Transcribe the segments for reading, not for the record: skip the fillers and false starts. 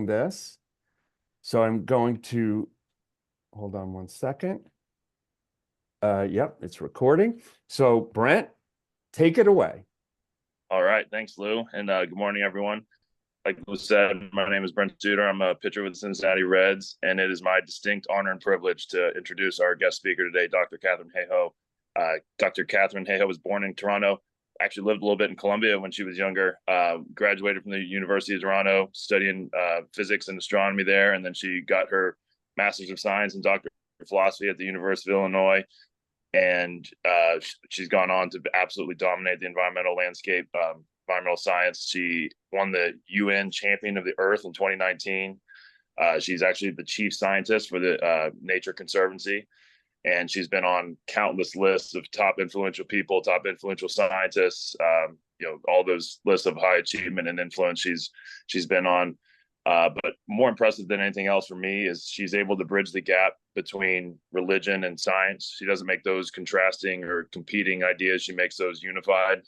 recording this. So I'm going to, hold on one second. Yep, it's recording. So Brent, take it away. All right. Thanks, Lou. And good morning, everyone. Like Lou said, my name is Brent Suter. I'm a pitcher with the Cincinnati Reds, and it is my distinct honor and privilege to introduce our guest speaker today, Dr. Katharine Hayhoe. Dr. Katharine Hayhoe was born in Toronto, actually lived a little bit in Colombia when she was younger, graduated from the University of Toronto, studying physics and astronomy there, and then she got her Master's of Science and Doctor of Philosophy at the University of Illinois. And she's gone on to absolutely dominate the environmental landscape, environmental science. She won the UN Champion of the Earth in 2019. She's actually the chief scientist for the Nature Conservancy, and she's been on countless lists of top influential people, top influential scientists. All those lists of high achievement and influence she's been on. But more impressive than anything else for me is she's able to bridge the gap between religion and science. She doesn't make those contrasting or competing ideas. She makes those unified.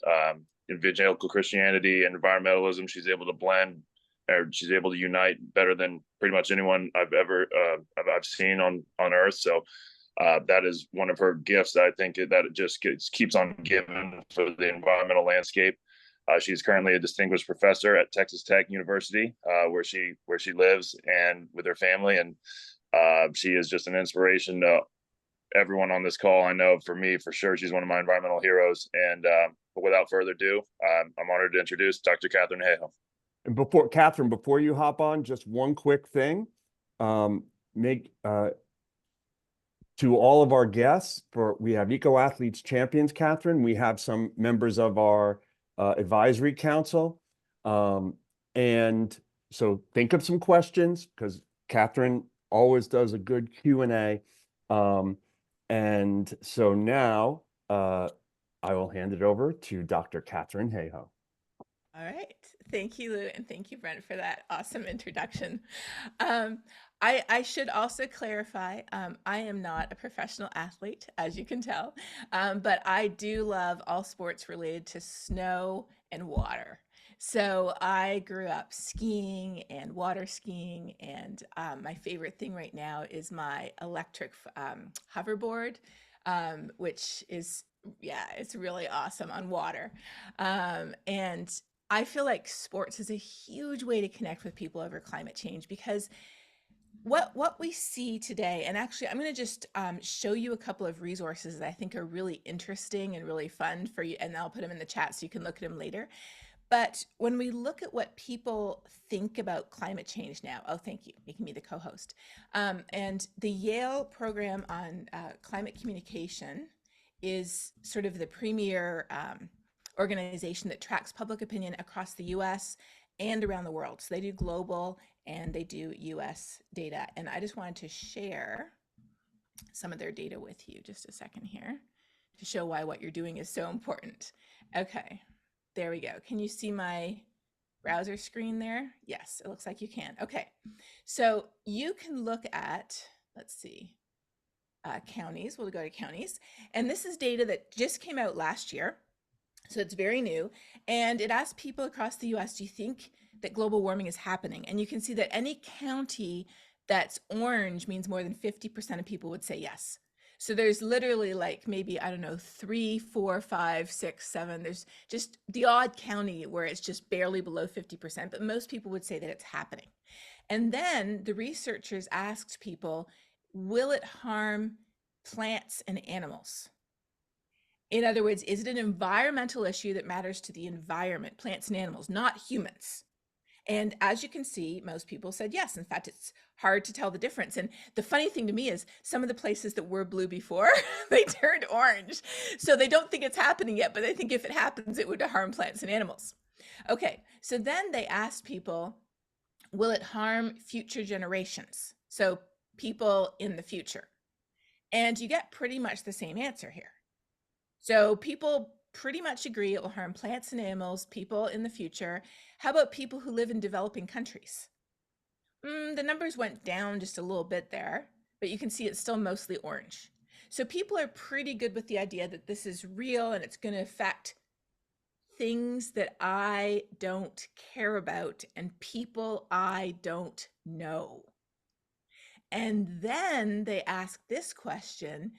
Evangelical Christianity and environmentalism, she's able to blend, or she's able to unite better than pretty much anyone I've seen on Earth. So that is one of her gifts. I think that it just keeps on giving for the environmental landscape. She's currently a distinguished professor at Texas Tech University, where she lives and with her family. And she is just an inspiration to everyone on this call. I know for me, for sure, she's one of my environmental heroes. And but without further ado, I'm honored to introduce Dr. Katharine Hayhoe. And before you hop on, just one quick thing. To all of our guests, we have Eco Athletes Champions, Katharine. We have some members of our advisory council. And so think of some questions, because Katharine always does a good Q&A. And so now I will hand it over to Dr. Katharine Hayhoe. All right. Thank you, Lou, and thank you, Brent, for that awesome introduction. I should also clarify, I am not a professional athlete, as you can tell, but I do love all sports related to snow and water. So I grew up skiing and water skiing, and my favorite thing right now is my electric hoverboard, which is, yeah, it's really awesome on water. And I feel like sports is a huge way to connect with people over climate change, because what we see today, and actually I'm going to just show you a couple of resources that I think are really interesting and really fun for you, and I'll put them in the chat so you can look at them later. But when we look at what people think about climate change now, oh, thank you, making me the co-host. And the Yale program on climate communication is sort of the premier organization that tracks public opinion across the US and around the world. So they do global and they do US data. And I just wanted to share some of their data with you. Just a second here to show why what you're doing is so important. Okay, there we go. Can you see my browser screen there? Yes, it looks like you can. Okay, so you can look at, let's see, counties. We'll go to counties. And this is data that just came out last year. So it's very new, and it asked people across the US, do you think that global warming is happening? And you can see that any county that's orange means more than 50% of people would say yes. So there's literally like maybe, I don't know, 3, 4, 5, 6, 7. There's just the odd county where it's just barely below 50%, but most people would say that it's happening. And then the researchers asked people, will it harm plants and animals? In other words, is it an environmental issue that matters to the environment, plants and animals, not humans? And as you can see, most people said yes. In fact, it's hard to tell the difference. And the funny thing to me is some of the places that were blue before, they turned orange. So they don't think it's happening yet, but they think if it happens, it would harm plants and animals. Okay, so then they asked people, will it harm future generations? So people in the future. And you get pretty much the same answer here. So people pretty much agree it will harm plants and animals, people in the future. How about people who live in developing countries? The numbers went down just a little bit there, but you can see it's still mostly orange. So people are pretty good with the idea that this is real and it's going to affect things that I don't care about and people I don't know. And then they ask this question,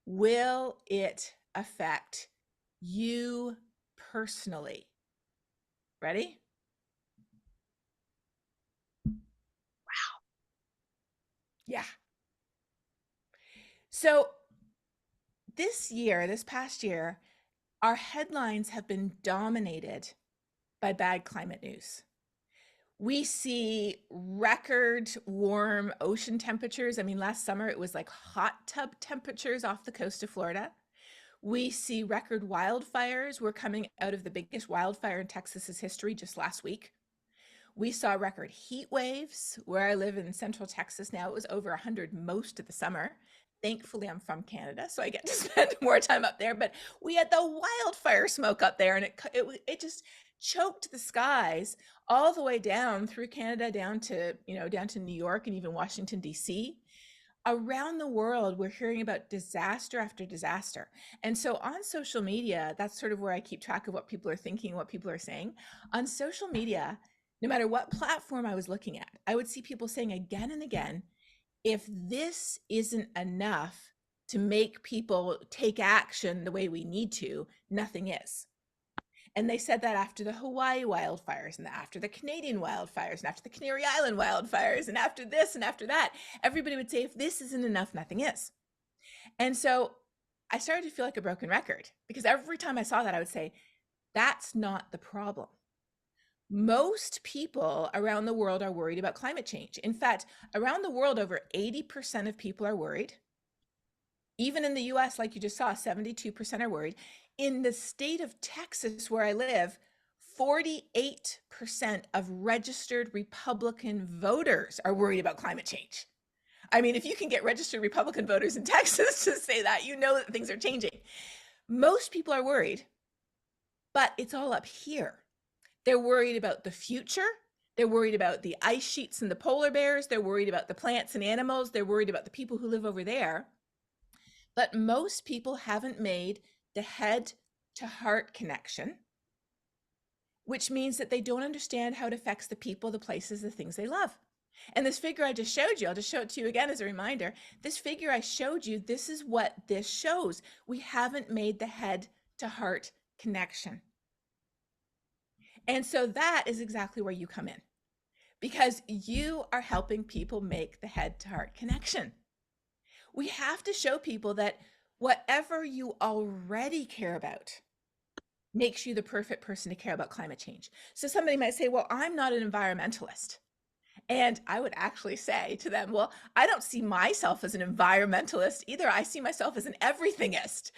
will it affect you personally? Ready? Yeah. So this past year, our headlines have been dominated by bad climate news. We see record warm ocean temperatures. I mean, last summer it was like hot tub temperatures off the coast of Florida. We see record wildfires. We're coming out of the biggest wildfire in Texas's history just last week. We saw record heat waves. Where I live in central Texas now, it was over 100 most of the summer. Thankfully, I'm from Canada, so I get to spend more time up there. But we had the wildfire smoke up there, and it just choked the skies all the way down through Canada, down to New York and even Washington D.C. Around the world, we're hearing about disaster after disaster. And so on social media, that's sort of where I keep track of what people are thinking, what people are saying. On social media, no matter what platform I was looking at, I would see people saying again and again, if this isn't enough to make people take action the way we need to, nothing is. And they said that after the Hawaii wildfires and after the Canadian wildfires and after the Canary Island wildfires and after this and after that, everybody would say, if this isn't enough, nothing is. And so I started to feel like a broken record because every time I saw that, I would say, that's not the problem. Most people around the world are worried about climate change. In fact, around the world, over 80% of people are worried. Even in the US, like you just saw, 72% are worried. In the state of Texas, where I live, 48% of registered Republican voters are worried about climate change. I mean, if you can get registered Republican voters in Texas to say that, you know that things are changing. Most people are worried, but it's all up here. They're worried about the future. They're worried about the ice sheets and the polar bears. They're worried about the plants and animals. They're worried about the people who live over there. But most people haven't made the head to heart connection, which means that they don't understand how it affects the people, the places, the things they love. And this figure I just showed you, I'll just show it to you again as a reminder. This figure I showed you, this is what this shows. We haven't made the head to heart connection. And so that is exactly where you come in, because you are helping people make the head to heart connection. We have to show people that whatever you already care about makes you the perfect person to care about climate change. So somebody might say, well, I'm not an environmentalist. And I would actually say to them, well, I don't see myself as an environmentalist either. I see myself as an everythingist.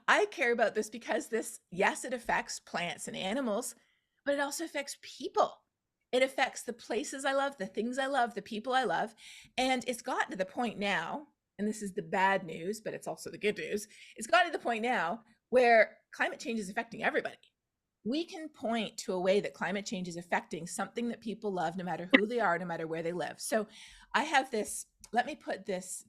I care about this because yes, it affects plants and animals, but it also affects people. It affects the places I love, the things I love, the people I love. And it's gotten to the point now, and this is the bad news, but it's also the good news. It's gotten to the point now where climate change is affecting everybody. We can point to a way that climate change is affecting something that people love, no matter who they are, no matter where they live. So I have this, let me put this,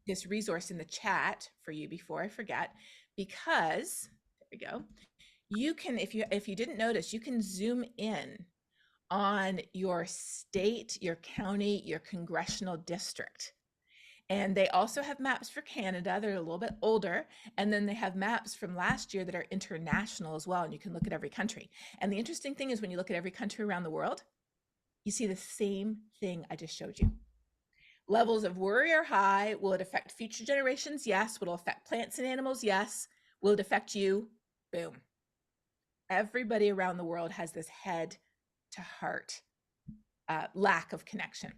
this resource in the chat for you before I forget, because there we go. You can, if you didn't notice, you can zoom in on your state, your county, your congressional district. And they also have maps for Canada. They're a little bit older. And then they have maps from last year that are international as well. And you can look at every country. And the interesting thing is when you look at every country around the world, you see the same thing I just showed you. Levels of worry are high. Will it affect future generations? Yes. Will it affect plants and animals? Yes. Will it affect you? Boom. Everybody around the world has this head to heart lack of connection.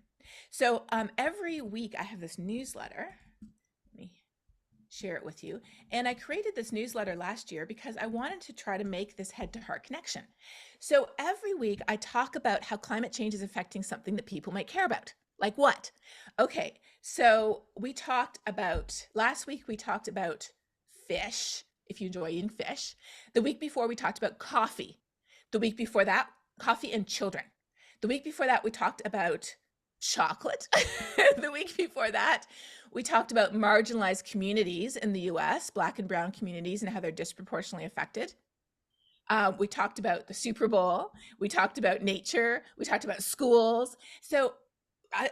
So every week I have this newsletter. Let me share it with you. And I created this newsletter last year because I wanted to try to make this head to heart connection. So every week I talk about how climate change is affecting something that people might care about. Like what? Okay, so last week we talked about fish, if you enjoy eating fish. The week before we talked about coffee. The week before that, coffee and children. The week before that, we talked about chocolate. The week before that, we talked about marginalized communities in the US, Black and Brown communities, and how they're disproportionately affected. We talked about the Super Bowl. We talked about nature. We talked about schools. So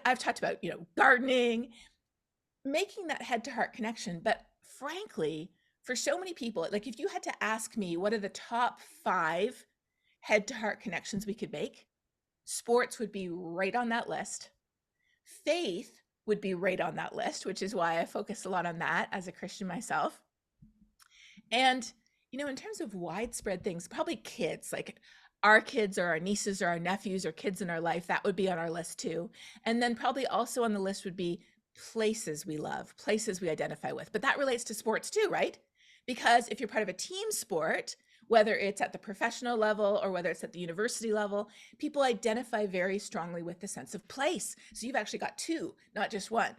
I've talked about, gardening, making that head to heart connection. But frankly, for so many people, like if you had to ask me what are the top 5 head to heart connections we could make, sports would be right on that list. Faith would be right on that list, which is why I focus a lot on that as a Christian myself. And, in terms of widespread things, probably kids, like our kids or our nieces or our nephews or kids in our life, that would be on our list too. And then probably also on the list would be places we love, places we identify with. But that relates to sports too, right? Because if you're part of a team sport, whether it's at the professional level or whether it's at the university level, people identify very strongly with the sense of place. So you've actually got 2, not just 1.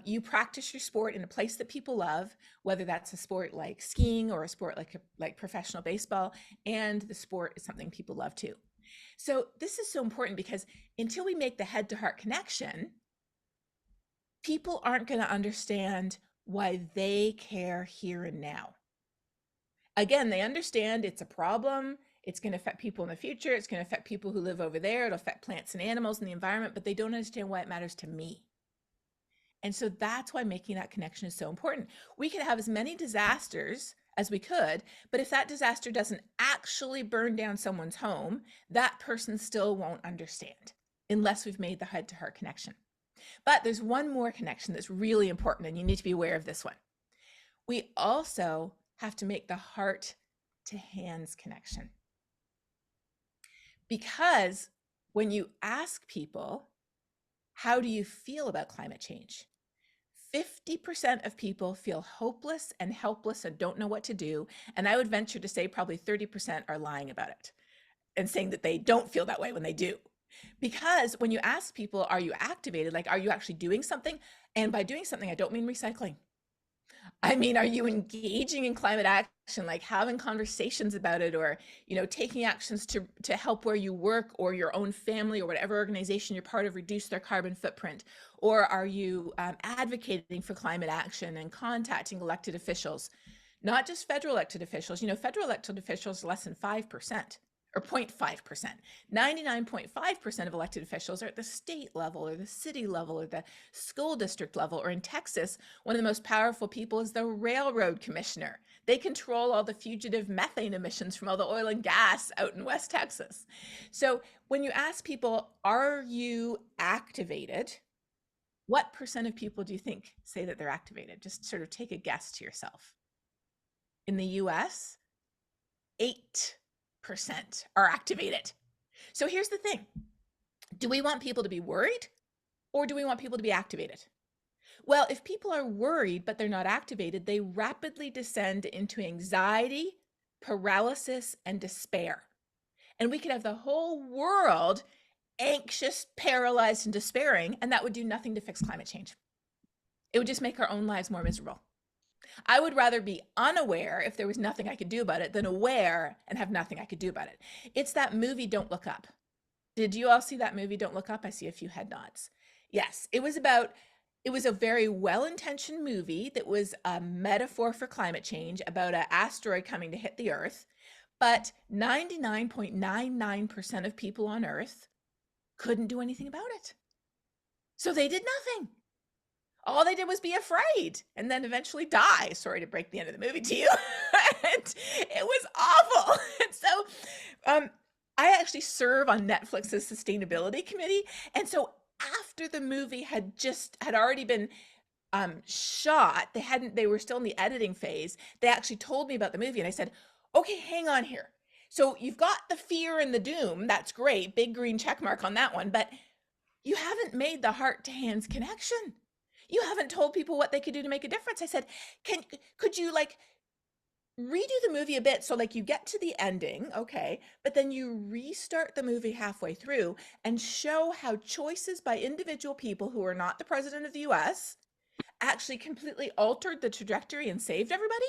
You practice your sport in a place that people love, whether that's a sport like skiing or a sport like professional baseball, and the sport is something people love too. So this is so important because until we make the head to heart connection, people aren't going to understand why they care here and now. Again, they understand it's a problem. It's going to affect people in the future. It's going to affect people who live over there. It'll affect plants and animals and the environment, but they don't understand why it matters to me. And so that's why making that connection is so important. We could have as many disasters as we could, but if that disaster doesn't actually burn down someone's home, that person still won't understand unless we've made the head to heart connection. But there's one more connection that's really important, and you need to be aware of this one. We also have to make the heart to hands connection. Because when you ask people, how do you feel about climate change? 50% of people feel hopeless and helpless and don't know what to do. And I would venture to say probably 30% are lying about it and saying that they don't feel that way when they do. Because when you ask people, are you activated? Like, are you actually doing something? And by doing something, I don't mean recycling. I mean, are you engaging in climate action, like having conversations about it, or, taking actions to help where you work or your own family or whatever organization you're part of reduce their carbon footprint? Or are you advocating for climate action and contacting elected officials? Not just federal elected officials. Federal elected officials less than 5%. Or 0.5%. 99.5% of elected officials are at the state level or the city level or the school district level. Or in Texas, one of the most powerful people is the railroad commissioner. They control all the fugitive methane emissions from all the oil and gas out in West Texas. So when you ask people, are you activated? What percent of people do you think say that they're activated? Just sort of take a guess to yourself. In the US, 8% are activated. So here's the thing. Do we want people to be worried or do we want people to be activated? Well, if people are worried but they're not activated, they rapidly descend into anxiety, paralysis, and despair. And we could have the whole world anxious, paralyzed, and despairing, and that would do nothing to fix climate change. It would just make our own lives more miserable. I would rather be unaware if there was nothing I could do about it than aware and have nothing I could do about it. It's that movie, Don't Look Up. Did you all see that movie, Don't Look Up? I see a few head nods. Yes, it was a very well-intentioned movie that was a metaphor for climate change about an asteroid coming to hit the Earth. But 99.99% of people on Earth couldn't do anything about it. So they did nothing. All they did was be afraid and then eventually die. Sorry to break the end of the movie to you. It was awful. And so I actually serve on Netflix's sustainability committee. And so after the movie had already been shot, they were still in the editing phase. They actually told me about the movie and I said, okay, hang on here. So you've got the fear and the doom. That's great. Big green check mark on that one. But you haven't made the heart to hands connection. You haven't told people what they could do to make a difference. I said, could you redo the movie a bit so you get to the ending, okay, but then you restart the movie halfway through and show how choices by individual people who are not the president of the US actually completely altered the trajectory and saved everybody?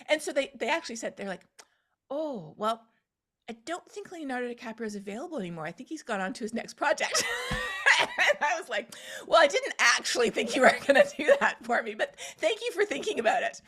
And so they actually said, they're like, oh, well, I don't think Leonardo DiCaprio is available anymore. I think he's gone on to his next project. And I was like, Well, I didn't actually think you were going to do that for me, but thank you for thinking about it.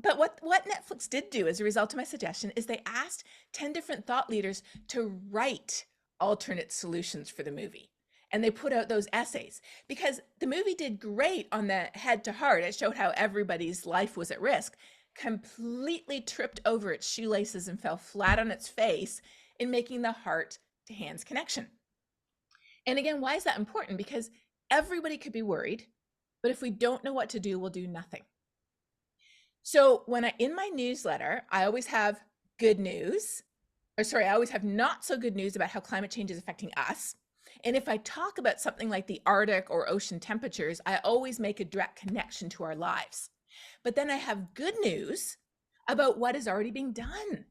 But what Netflix did do as a result of my suggestion is they asked 10 different thought leaders to write alternate solutions for the movie. And they put out those essays because the movie did great on the head to heart. It showed how everybody's life was at risk, completely tripped over its shoelaces and fell flat on its face in making the heart to hands connection. And again, why is that important? Because everybody could be worried, but if we don't know what to do, we'll do nothing. So in my newsletter, I always have good news, I always have not so good news about how climate change is affecting us. And if I talk about something like the Arctic or ocean temperatures, I always make a direct connection to our lives. But then I have good news about what is already being done.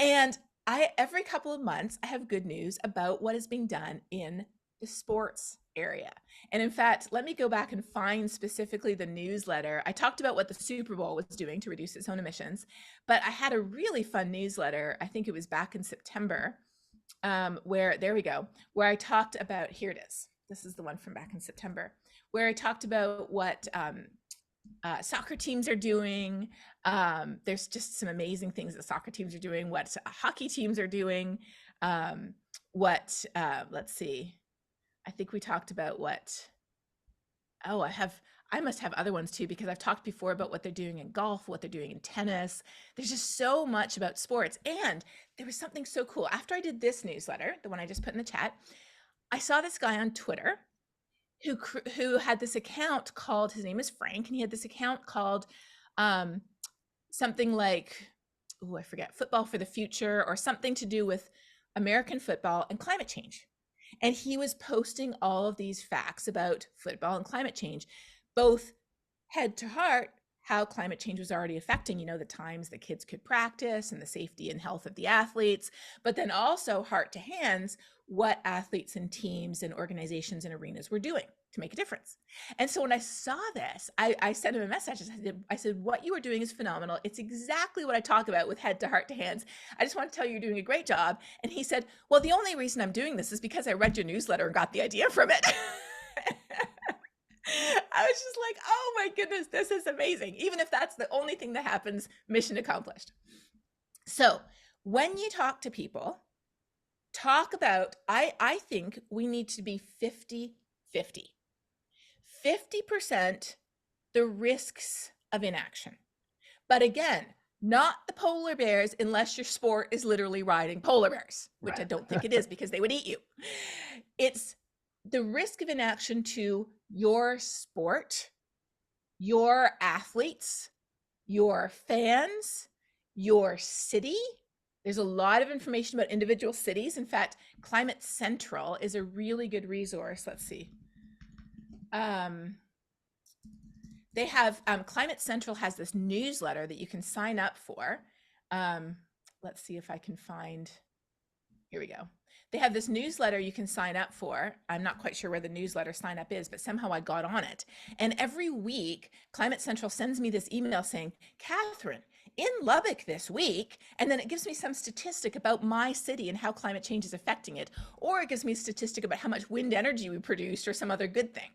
And every couple of months, I have good news about what is being done in the sports area. And in fact, let me go back and find specifically the newsletter. I talked about what the Super Bowl was doing to reduce its own emissions, but I had a really fun newsletter. I think it was back in September, where I talked about, here it is. This is the one from back in September, where I talked about what soccer teams are doing. There's just some amazing things that soccer teams are doing, what hockey teams are doing, let's see. I think we talked about I must have other ones too, because I've talked before about what they're doing in golf, what they're doing in tennis. There's just so much about sports. And there was something so cool. After I did this newsletter, the one I just put in the chat, I saw this guy on Twitter who had this account called, his name is Frank, and he had this account called something like, I forget, Football for the Future, or something to do with American football and climate change. And he was posting all of these facts about football and climate change, both head to heart, how climate change was already affecting, the times that kids could practice and the safety and health of the athletes, but then also heart to hands, what athletes and teams and organizations and arenas were doing to make a difference. And so when I saw this, I sent him a message. I said, what you are doing is phenomenal. It's exactly what I talk about with head to heart to hands. I just want to tell you, you're doing a great job. And he said, well, the only reason I'm doing this is because I read your newsletter and got the idea from it. I was just like, oh my goodness, this is amazing. Even if that's the only thing that happens, mission accomplished. So when you talk to people, talk about, I think we need to be 50-50. 50% the risks of inaction. But again, not the polar bears, unless your sport is literally riding polar bears, which right. I don't think it is, because they would eat you. It's the risk of inaction to your sport, your athletes, your fans, your city. There's a lot of information about individual cities. In fact, Climate Central is a really good resource. Let's see. They have, Climate Central has this newsletter that you can sign up for. Let's see if I can find, here we go. They have this newsletter you can sign up for. I'm not quite sure where the newsletter sign up is, but somehow I got on it. And every week, Climate Central sends me this email saying, Katharine, in Lubbock this week, and then it gives me some statistic about my city and how climate change is affecting it, or it gives me a statistic about how much wind energy we produced or some other good thing.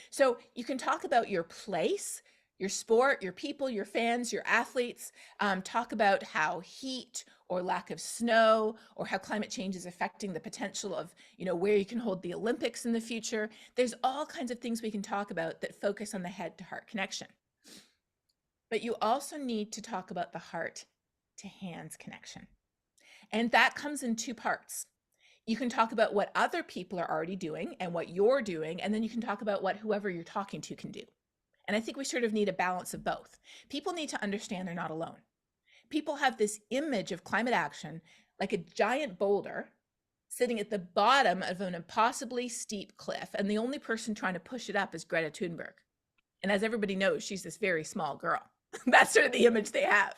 So you can talk about your place, your sport, your people, your fans, your athletes, talk about how heat or lack of snow, or how climate change is affecting the potential of, where you can hold the Olympics in the future. There's all kinds of things we can talk about that focus on the head to heart connection. But you also need to talk about the heart to hands connection. And that comes in two parts. You can talk about what other people are already doing and what you're doing, and then you can talk about what whoever you're talking to can do. And I think we sort of need a balance of both. People need to understand they're not alone. People have this image of climate action like a giant boulder sitting at the bottom of an impossibly steep cliff, and the only person trying to push it up is Greta Thunberg. And as everybody knows, she's this very small girl. That's sort of the image they have.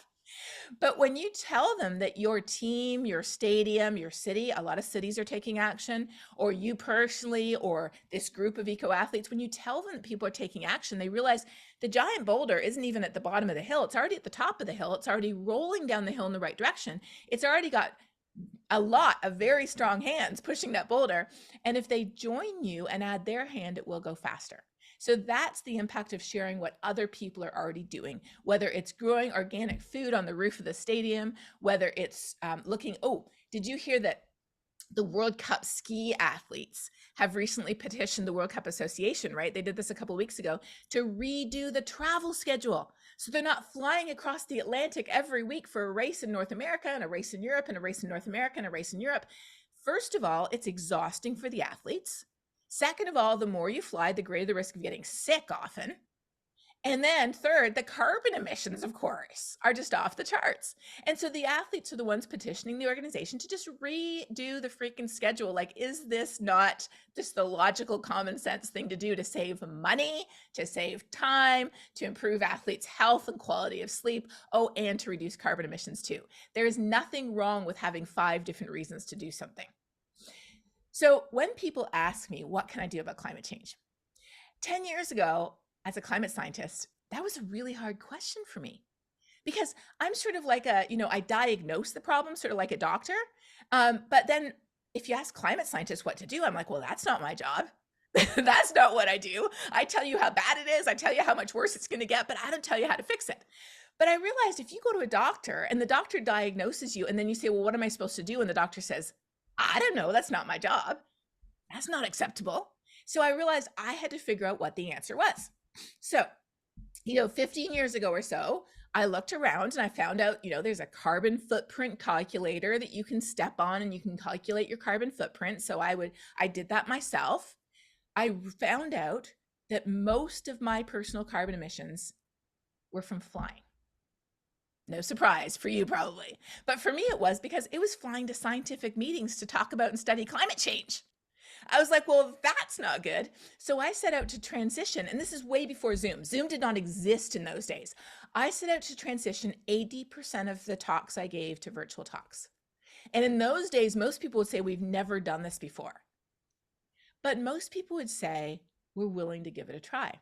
But when you tell them that your team, your stadium, your city, a lot of cities are taking action, or you personally, or this group of eco-athletes, when you tell them that people are taking action, they realize the giant boulder isn't even at the bottom of the hill. It's already at the top of the hill. It's already rolling down the hill in the right direction. It's already got a lot of very strong hands pushing that boulder. And if they join you and add their hand, it will go faster. So that's the impact of sharing what other people are already doing, whether it's growing organic food on the roof of the stadium, whether it's looking, oh, did you hear that the World Cup ski athletes have recently petitioned the World Cup Association, right? They did this a couple of weeks ago to redo the travel schedule. So they're not flying across the Atlantic every week for a race in North America and a race in Europe and a race in North America and a race in Europe. First of all, it's exhausting for the athletes. Second of all, the more you fly, the greater the risk of getting sick often. And then third, the carbon emissions, of course, are just off the charts. And so the athletes are the ones petitioning the organization to just redo the freaking schedule. Like, is this not just the logical common sense thing to do to save money, to save time, to improve athletes' health and quality of sleep? Oh, and to reduce carbon emissions too. There is nothing wrong with having 5 different reasons to do something. So when people ask me, what can I do about climate change? 10 years ago, as a climate scientist, that was a really hard question for me because I'm sort of like I diagnose the problem sort of like a doctor. But then if you ask climate scientists what to do, I'm like, well, that's not my job. That's not what I do. I tell you how bad it is. I tell you how much worse it's going to get, but I don't tell you how to fix it. But I realized if you go to a doctor and the doctor diagnoses you and then you say, well, what am I supposed to do? And the doctor says, I don't know. That's not my job. That's not acceptable. So I realized I had to figure out what the answer was. So, 15 years ago or so, I looked around and I found out, there's a carbon footprint calculator that you can step on and you can calculate your carbon footprint. So I did that myself. I found out that most of my personal carbon emissions were from flying. No surprise for you probably, but for me it was because it was flying to scientific meetings to talk about and study climate change. I was like, well, that's not good. So I set out to transition, and this is way before Zoom. Zoom did not exist in those days. I set out to transition 80% of the talks I gave to virtual talks. And in those days, most people would say, we've never done this before. But most people would say, we're willing to give it a try.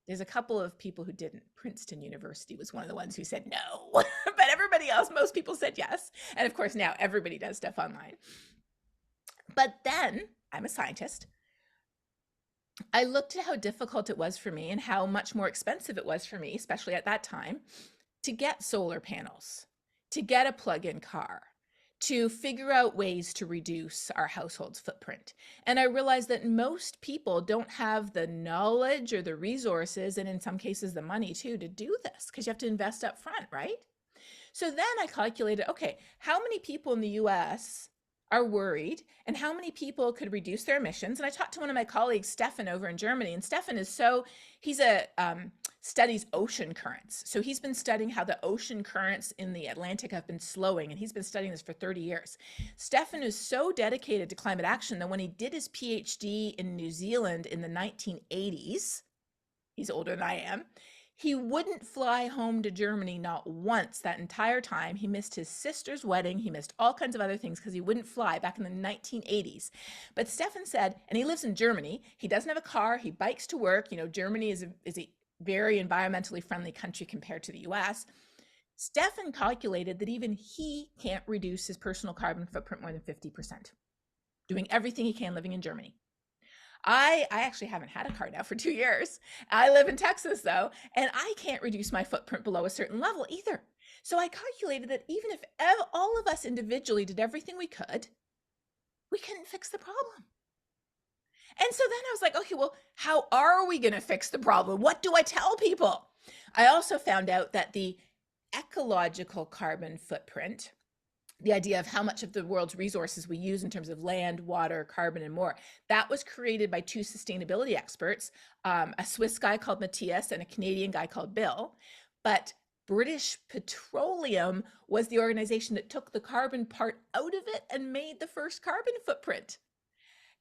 There's a couple of people who didn't. Princeton University was one of the ones who said no, but everybody else, most people said yes. And of course, now everybody does stuff online. But then, I'm a scientist. I looked at how difficult it was for me and how much more expensive it was for me, especially at that time, to get solar panels, to get a plug-in car, to figure out ways to reduce our household's footprint. And I realized that most people don't have the knowledge or the resources, and in some cases the money too, to do this, because you have to invest up front, right? So then I calculated, okay, how many people in the US are worried and how many people could reduce their emissions? And I talked to one of my colleagues, Stefan, over in Germany, and Stefan studies ocean currents. So he's been studying how the ocean currents in the Atlantic have been slowing, and he's been studying this for 30 years. Stefan is so dedicated to climate action that when he did his PhD in New Zealand in the 1980s, he's older than I am, he wouldn't fly home to Germany not once that entire time. He missed his sister's wedding. He missed all kinds of other things because he wouldn't fly back in the 1980s. But Stefan said, and he lives in Germany, he doesn't have a car, he bikes to work. Germany is a very environmentally friendly country compared to the US. Stefan calculated that even he can't reduce his personal carbon footprint more than 50%, doing everything he can living in Germany. I actually haven't had a car now for 2 years. I live in Texas though, and I can't reduce my footprint below a certain level either. So I calculated that even if all of us individually did everything we couldn't fix the problem. And so then I was like, okay, well, how are we going to fix the problem? What do I tell people? I also found out that the ecological carbon footprint, the idea of how much of the world's resources we use in terms of land, water, carbon, and more, that was created by 2 sustainability experts, a Swiss guy called Matthias and a Canadian guy called Bill. But British Petroleum was the organization that took the carbon part out of it and made the first carbon footprint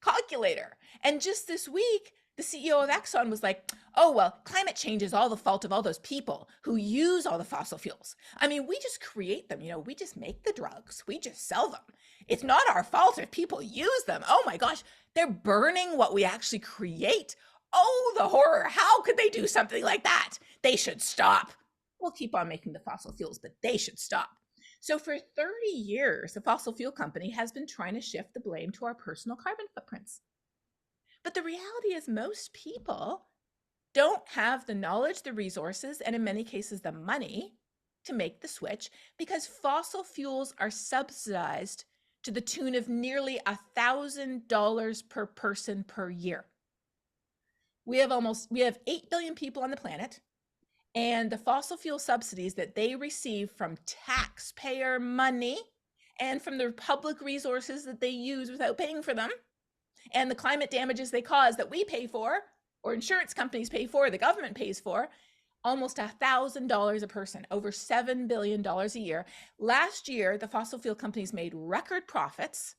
calculator. And just this week, the CEO of Exxon was like, oh, well, climate change is all the fault of all those people who use all the fossil fuels. I mean, we just create them, we just make the drugs, we just sell them. It's not our fault if people use them. Oh my gosh, they're burning what we actually create. Oh, the horror. How could they do something like that? They should stop. We'll keep on making the fossil fuels, but they should stop. So for 30 years, the fossil fuel company has been trying to shift the blame to our personal carbon footprints. But the reality is most people don't have the knowledge, the resources, and in many cases, the money to make the switch because fossil fuels are subsidized to the tune of nearly $1,000 per person per year. We have 8 billion people on the planet, and the fossil fuel subsidies that they receive from taxpayer money and from the public resources that they use without paying for them, and the climate damages they cause that we pay for, or insurance companies pay for, the government pays for, almost $1,000 a person, over $7 billion a year. Last year, the fossil fuel companies made record profits,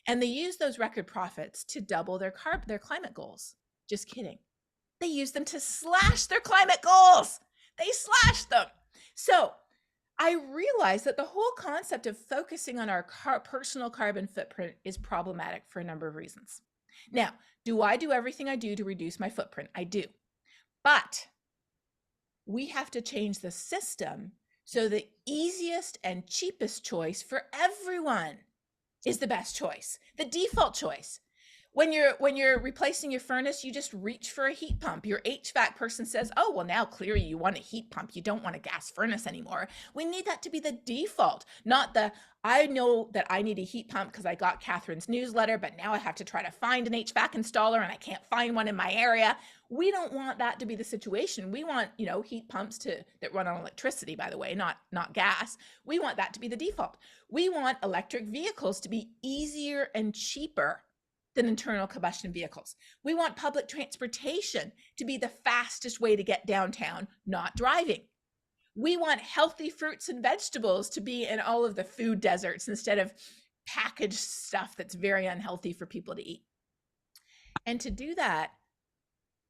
and they used those record profits to double their climate goals. Just kidding. They used them to slash their climate goals. They slashed them. So I realized that the whole concept of focusing on our personal carbon footprint is problematic for a number of reasons. Now, do I do everything I do to reduce my footprint? I do. But we have to change the system so the easiest and cheapest choice for everyone is the best choice, the default choice. When you're replacing your furnace, you just reach for a heat pump. Your HVAC person says, oh, well, now clearly you want a heat pump. You don't want a gas furnace anymore. We need that to be the default, not the, I know that I need a heat pump because I got Katharine's newsletter, but now I have to try to find an HVAC installer and I can't find one in my area. We don't want that to be the situation. We want, heat pumps that run on electricity, by the way, not gas. We want that to be the default. We want electric vehicles to be easier and cheaper than internal combustion vehicles. We want public transportation to be the fastest way to get downtown, not driving. We want healthy fruits and vegetables to be in all of the food deserts instead of packaged stuff that's very unhealthy for people to eat. And to do that,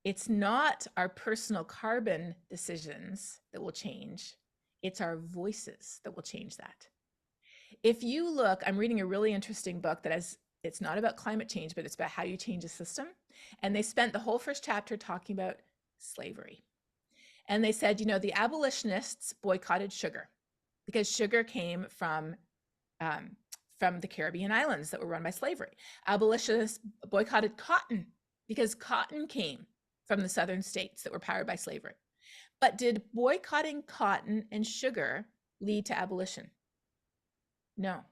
it's not our personal carbon decisions that will change. It's our voices that will change that. If you look, I'm reading a really interesting book that it's not about climate change, but it's about how you change a system. And they spent the whole first chapter talking about slavery. And they said, the abolitionists boycotted sugar because sugar came from the Caribbean islands that were run by slavery. Abolitionists boycotted cotton because cotton came from the southern states that were powered by slavery. But did boycotting cotton and sugar lead to abolition? No.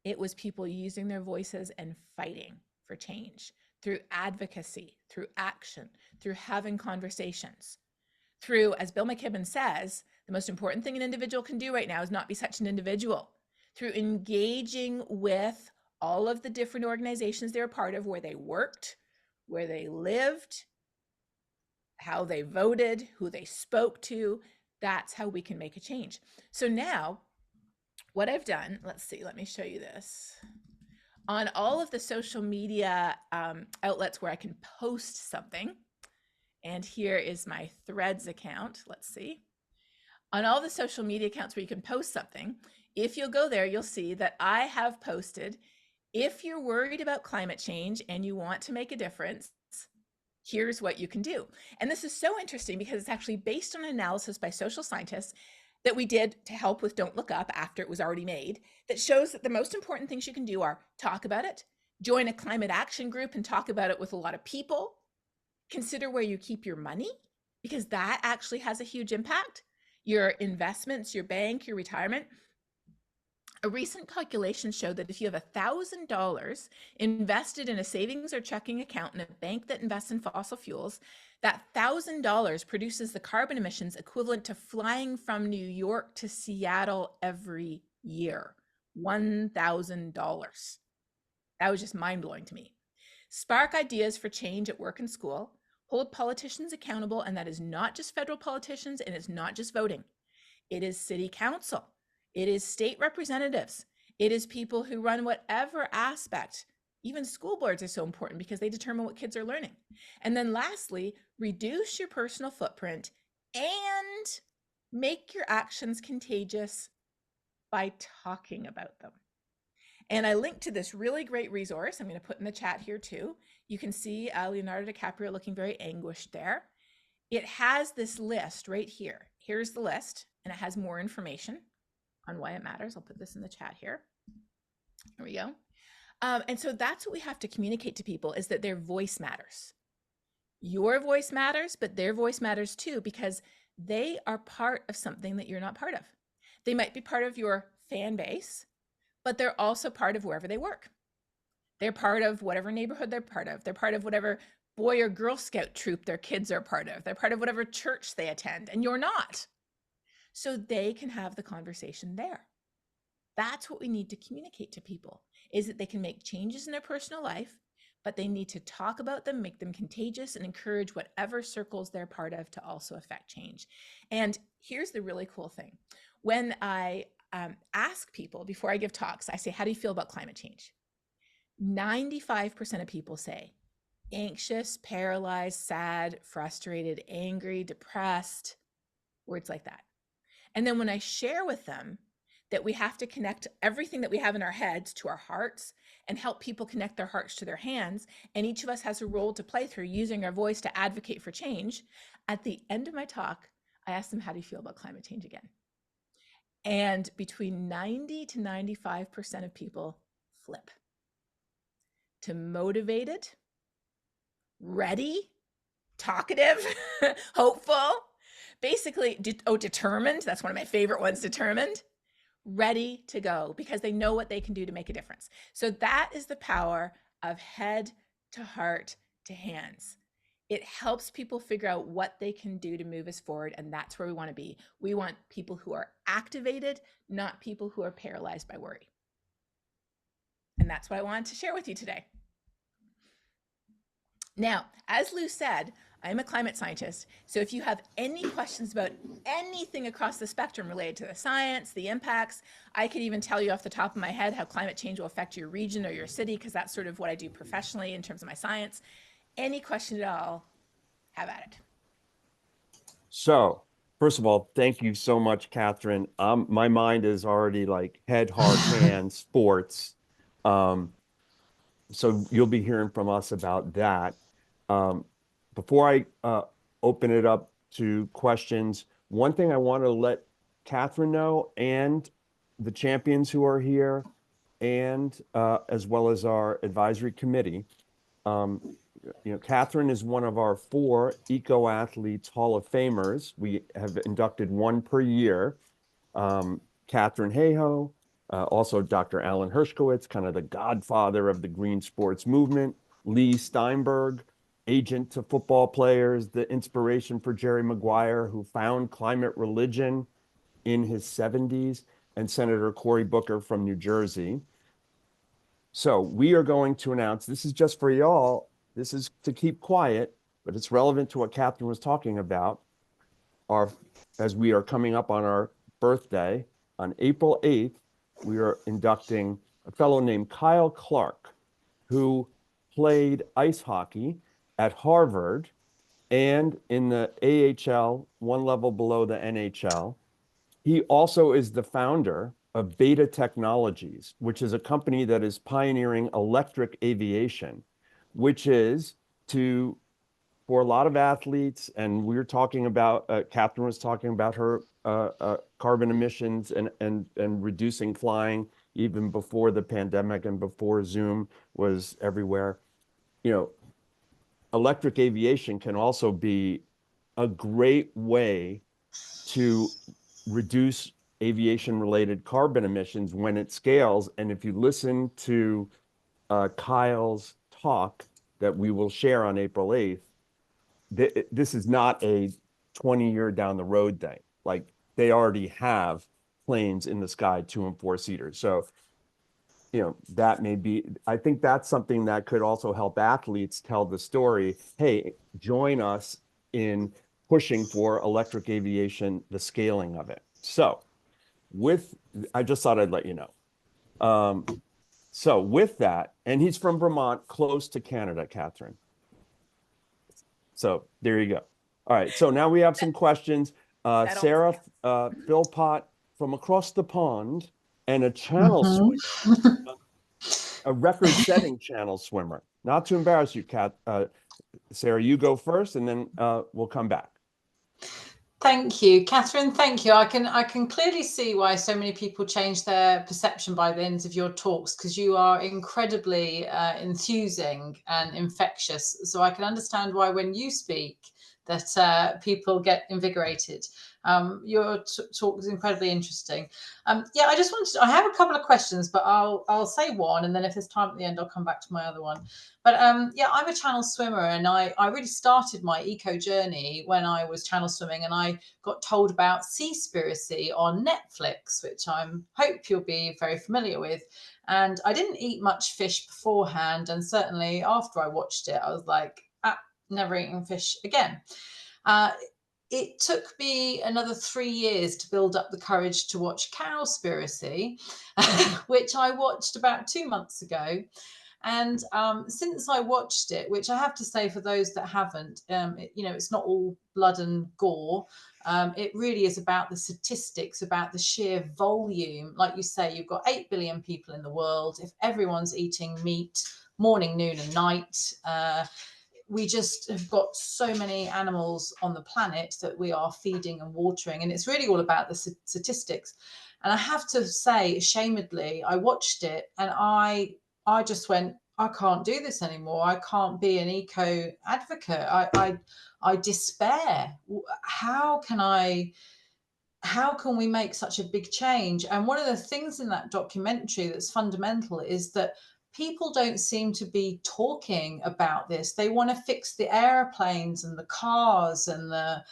It was people using their voices and fighting for change through advocacy, through action, through having conversations, through, as Bill McKibben says, the most important thing an individual can do right now is not be such an individual, through engaging with all of the different organizations they're a part of, where they worked, where they lived, how they voted, who they spoke to. That's how we can make a change. So now, what I've done, let's see, let me show you this. On all of the social media outlets where I can post something, and here is my Threads account, let's see. On all the social media accounts where you can post something, if you'll go there, you'll see that I have posted, if you're worried about climate change and you want to make a difference, here's what you can do. And this is so interesting because it's actually based on an analysis by social scientists that we did to help with Don't Look Up after it was already made, that shows that the most important things you can do are talk about it, join a climate action group and talk about it with a lot of people, consider where you keep your money, because that actually has a huge impact, your investments, your bank, your retirement. A recent calculation showed that if you have $1,000 invested in a savings or checking account in a bank that invests in fossil fuels, that $1,000 produces the carbon emissions equivalent to flying from New York to Seattle every year. $1,000. That was just mind-blowing to me. Spark ideas for change at work and school. Hold politicians accountable, and that is not just federal politicians, and it's not just voting. It is city council. It is state representatives. It is people who run whatever aspect. Even school boards are so important because they determine what kids are learning. And then lastly, reduce your personal footprint and make your actions contagious by talking about them. And I linked to this really great resource. I'm going to put in the chat here too. You can see Leonardo DiCaprio looking very anguished there. It has this list right here. Here's the list, and it has more information on why it matters. I'll put this in the chat here. There we go. And so that's what we have to communicate to people, is that their voice matters. Your voice matters, but their voice matters too, because they are part of something that you're not part of. They might be part of your fan base, but they're also part of wherever they work. They're part of whatever neighborhood they're part of. They're part of whatever Boy or Girl Scout troop their kids are part of. They're part of whatever church they attend, and you're not. So they can have the conversation there. That's what we need to communicate to people, is that they can make changes in their personal life, but they need to talk about them, make them contagious, and encourage whatever circles they're part of to also affect change. And here's the really cool thing. When I ask people before I give talks, I say, how do you feel about climate change? 95% of people say anxious, paralyzed, sad, frustrated, angry, depressed, words like that. And then when I share with them that we have to connect everything that we have in our heads to our hearts and help people connect their hearts to their hands, and each of us has a role to play through using our voice to advocate for change, at the end of my talk, I ask them, how do you feel about climate change again? And between 90 to 95% of people flip to motivated, ready, talkative, hopeful, basically, determined. That's one of my favorite ones, determined, ready to go, because they know what they can do to make a difference. So that is the power of head to heart to hands. It helps people figure out what they can do to move us forward. And that's where we want to be. We want people who are activated, not people who are paralyzed by worry. And that's what I wanted to share with you today. Now, as Lou said, I'm a climate scientist. So if you have any questions about anything across the spectrum related to the science, the impacts, I could even tell you off the top of my head how climate change will affect your region or your city, because that's sort of what I do professionally in terms of my science. Any question at all, have at it. So, first of all, thank you so much, Katharine. My mind is already like head, heart, hands, sports. So you'll be hearing from us about that. Before I open it up to questions, one thing I want to let Katharine know, and the champions who are here, and as well as our advisory committee. Katharine is one of our 4 Eco Athletes Hall of Famers. We have inducted one per year. Katharine Hayhoe, also Dr. Alan Hershkowitz, kind of the godfather of the green sports movement. Lee Steinberg, agent to football players, the inspiration for Jerry Maguire, who found climate religion in his 70s, and Senator Cory Booker from New Jersey. So we are going to announce, this is just for y'all, this is to keep quiet, but it's relevant to what Katharine was talking about. As we are coming up on our birthday, on April 8th, we are inducting a fellow named Kyle Clark, who played ice hockey at Harvard and in the AHL, one level below the NHL. He also is the founder of Beta Technologies, which is a company that is pioneering electric aviation, which is for a lot of athletes, and we were talking about, Katharine was talking about her carbon emissions and reducing flying even before the pandemic and before Zoom was everywhere. Electric aviation can also be a great way to reduce aviation-related carbon emissions when it scales. And if you listen to Kyle's talk that we will share on April 8th, this is not a 20-year down the road thing. Like, they already have planes in the sky, 2- and 4-seaters. So, that may be, I think that's something that could also help athletes tell the story. Hey, join us in pushing for electric aviation, the scaling of it. So I just thought I'd let you know. So with that, and he's from Vermont, close to Canada, Katharine. So there you go. All right. So now we have some questions. Sarah Philpott from across the pond, and a channel swimmer, a record-setting channel swimmer. Not to embarrass you, Sarah, you go first, and then we'll come back. Thank you, Catherine. Thank you. I can clearly see why so many people change their perception by the end of your talks, because you are incredibly enthusing and infectious. So I can understand why when you speak that people get invigorated. Your talk is incredibly interesting. Yeah, I just wanted to, I have a couple of questions, but I'll say one, and then if there's time at the end, I'll come back to my other one. But yeah, I'm a channel swimmer, and I really started my eco journey when I was channel swimming, and I got told about Seaspiracy on Netflix, which I hope you'll be very familiar with. And I didn't eat much fish beforehand, and certainly after I watched it, I was like, never eating fish again. Uh, it took me another 3 years to build up the courage to watch Cowspiracy, which I watched about 2 months ago. And since I watched it, which I have to say for those that haven't, it's not all blood and gore. It really is about the statistics, about the sheer volume. Like you say, you've got 8 billion people in the world. If everyone's eating meat morning, noon, and night, we just have got so many animals on the planet that we are feeding and watering. And it's really all about the statistics. And I have to say, ashamedly, I watched it and I just went, I can't do this anymore. I can't be an eco advocate. I despair. How can we make such a big change? And one of the things in that documentary that's fundamental is that people don't seem to be talking about this. They want to fix the airplanes and the cars and the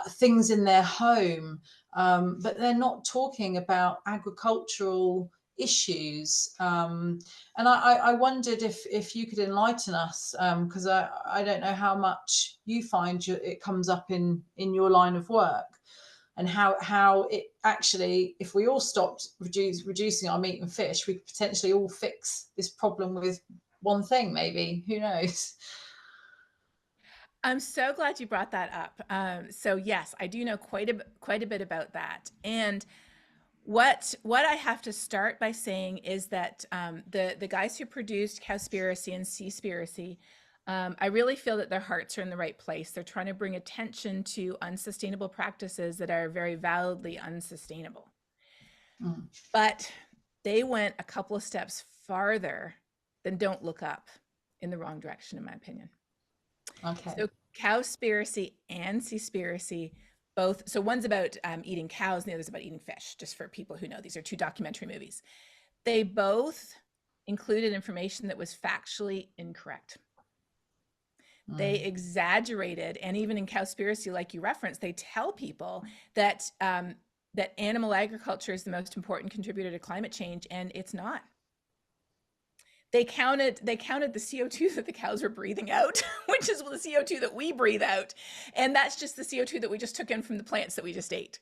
things in their home, but they're not talking about agricultural issues. And I wondered if you could enlighten us, because I don't know how much you find it comes up in your line of work, and how it actually, if we all stopped reducing our meat and fish, we could potentially all fix this problem with one thing, maybe. Who knows? I'm so glad you brought that up. So yes, I do know quite a bit about that. And what I have to start by saying is that the guys who produced Cowspiracy and Seaspiracy, I really feel that their hearts are in the right place. They're trying to bring attention to unsustainable practices that are very validly unsustainable. But they went a couple of steps farther than Don't Look Up, in the wrong direction, in my opinion. Okay. So Cowspiracy and Seaspiracy both, so one's about eating cows and the other's about eating fish, just for people who know. These are two documentary movies. They both included information that was factually incorrect. They exaggerated, and even in Cowspiracy, like you referenced, they tell people that that animal agriculture is the most important contributor to climate change, and it's not. They counted the CO2 that the cows were breathing out, which is the CO2 that we breathe out, and that's just the CO2 that we just took in from the plants that we just ate.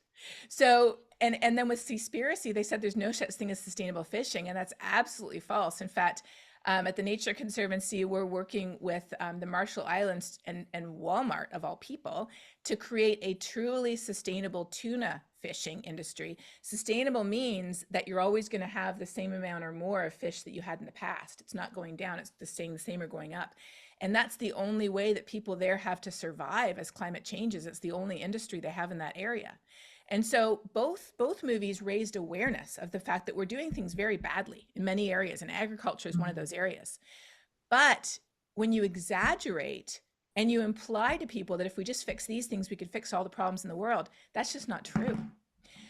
So, and then with Seaspiracy, they said there's no such thing as sustainable fishing, and that's absolutely false. In fact, at the Nature Conservancy, we're working with the Marshall Islands and Walmart, of all people, to create a truly sustainable tuna fishing industry. Sustainable means that you're always going to have the same amount or more of fish that you had in the past. It's not going down, it's staying the same or going up. And that's the only way that people there have to survive as climate changes. It's the only industry they have in that area. And so both movies raised awareness of the fact that we're doing things very badly in many areas, and agriculture is one of those areas. But when you exaggerate and you imply to people that if we just fix these things, we could fix all the problems in the world, that's just not true.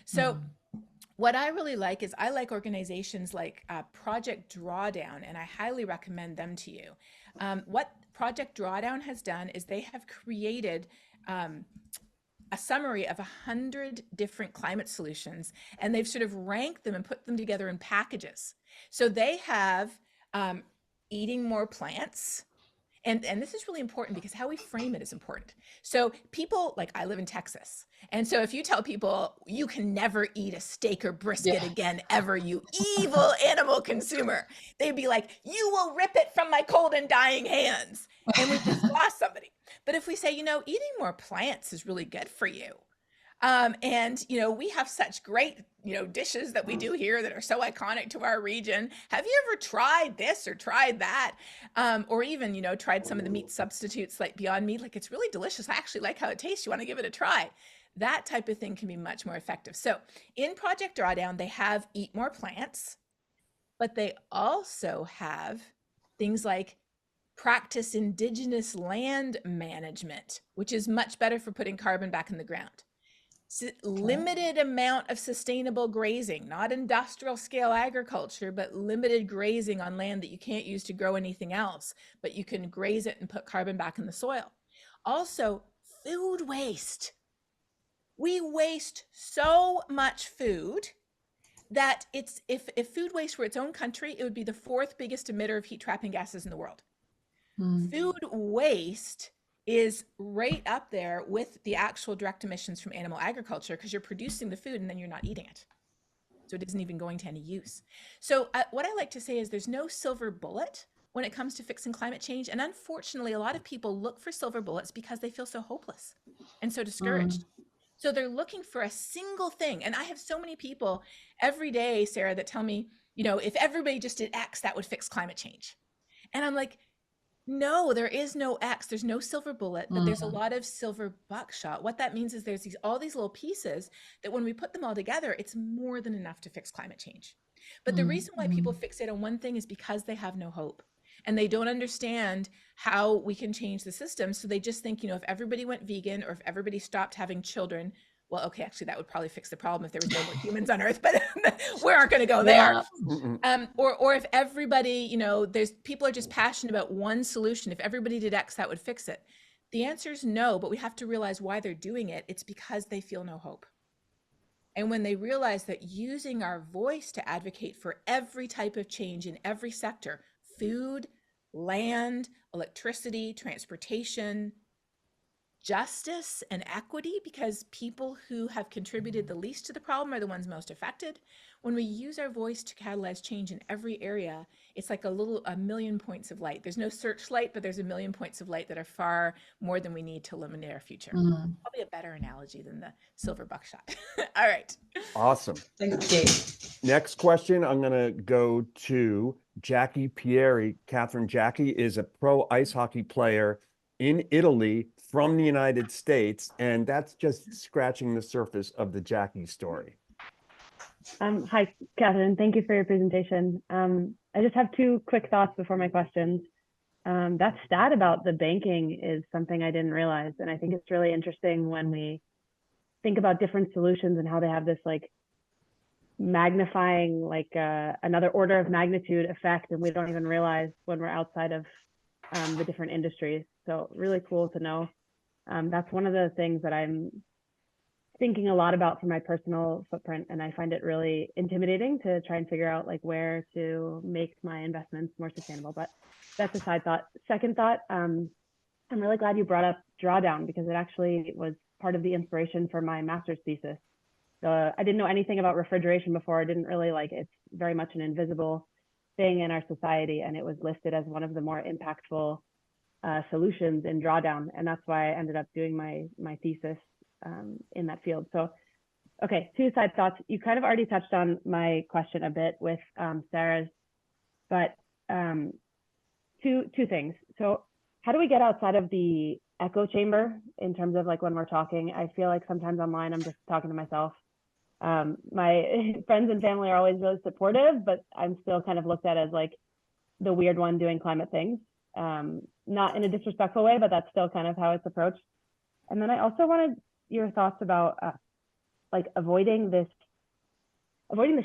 So what I really like is I like organizations like Project Drawdown, and I highly recommend them to you. What Project Drawdown has done is they have created a summary of 100 different climate solutions, and they've sort of ranked them and put them together in packages. So they have eating more plants. And this is really important because how we frame it is important. So people, like, I live in Texas. And so if you tell people you can never eat a steak or brisket again, ever, you evil animal consumer, they'd be like, you will rip it from my cold and dying hands. And we just lost somebody. But if we say, eating more plants is really good for you, And, we have such great, dishes that we do here that are so iconic to our region. Have you ever tried this or tried that? Or even, tried some of the meat substitutes like Beyond Meat? Like, it's really delicious. I actually like how it tastes. You want to give it a try? That type of thing can be much more effective. So in Project Drawdown, they have Eat More Plants, but they also have things like practice indigenous land management, which is much better for putting carbon back in the ground. Limited amount of sustainable grazing, not industrial scale agriculture, but limited grazing on land that you can't use to grow anything else, but you can graze it and put carbon back in the soil. Also, food waste. We waste so much food that if food waste were its own country, it would be the 4th biggest emitter of heat trapping gases in the world. Food waste is right up there with the actual direct emissions from animal agriculture, because you're producing the food and then you're not eating it. So it isn't even going to any use. So what I like to say is there's no silver bullet when it comes to fixing climate change. And unfortunately, a lot of people look for silver bullets because they feel so hopeless and so discouraged. So they're looking for a single thing. And I have so many people every day, Sarah, that tell me, if everybody just did X, that would fix climate change. And I'm like, no, there is no X. There's no silver bullet, but there's a lot of silver buckshot. What that means is there's all these little pieces that when we put them all together, it's more than enough to fix climate change. But the reason why people fixate on one thing is because they have no hope and they don't understand how we can change the system. So they just think, if everybody went vegan or if everybody stopped having children, well, okay, actually that would probably fix the problem if there was no more humans on Earth, but we aren't going to go there. Or if everybody, there's people are just passionate about one solution. If everybody did X, that would fix it. The answer is no, but we have to realize why they're doing it. It's because they feel no hope. And when they realize that using our voice to advocate for every type of change in every sector, food, land, electricity, transportation, justice and equity, because people who have contributed the least to the problem are the ones most affected. When we use our voice to catalyze change in every area, it's like a million points of light. There's no searchlight, but there's a million points of light that are far more than we need to illuminate our future. Probably a better analogy than the silver buckshot. All right. Awesome. Thank you. Next question, I'm going to go to Jackie Pieri. Catherine, Jackie is a pro ice hockey player in Italy from the United States, and that's just scratching the surface of the Jackie story. Hi, Katharine. Thank you for your presentation. I just have 2 quick thoughts before my questions. That stat about the banking is something I didn't realize, and I think it's really interesting when we think about different solutions and how they have this like magnifying, like another order of magnitude effect, and we don't even realize when we're outside of the different industries. So really cool to know. That's one of the things that I'm thinking a lot about for my personal footprint, and I find it really intimidating to try and figure out like where to make my investments more sustainable. But that's a side thought. Second thought, I'm really glad you brought up Drawdown, because it actually was part of the inspiration for my master's thesis. I didn't know anything about refrigeration before. I didn't really it's very much an invisible thing in our society, and it was listed as one of the more impactful solutions in Drawdown, and that's why I ended up doing my thesis in that field. So, okay, 2 side thoughts. You kind of already touched on my question a bit with Sarah's, but 2 things. So, how do we get outside of the echo chamber in terms of like when we're talking? I feel like sometimes online I'm just talking to myself. My friends and family are always really supportive, but I'm still kind of looked at as like the weird one doing climate things. Not in a disrespectful way, but that's still kind of how it's approached. And then I also wanted your thoughts about like avoiding the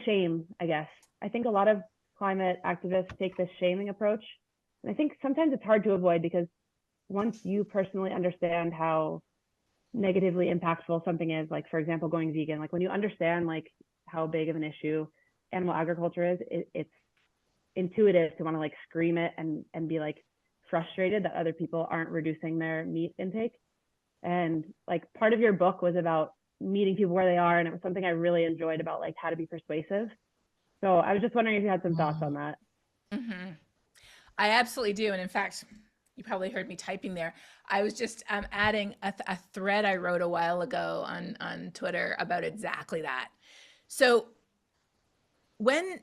shame, I guess. I think a lot of climate activists take this shaming approach. And I think sometimes it's hard to avoid, because once you personally understand how negatively impactful something is, like for example, going vegan, like when you understand like how big of an issue animal agriculture is, it's intuitive to want to like scream it and be like frustrated that other people aren't reducing their meat intake. And like part of your book was about meeting people where they are, and it was something I really enjoyed about like how to be persuasive. So I was just wondering if you had some thoughts on that. I absolutely do. And in fact, You probably heard me typing there. I was just adding a thread I wrote a while ago on Twitter about exactly that. So when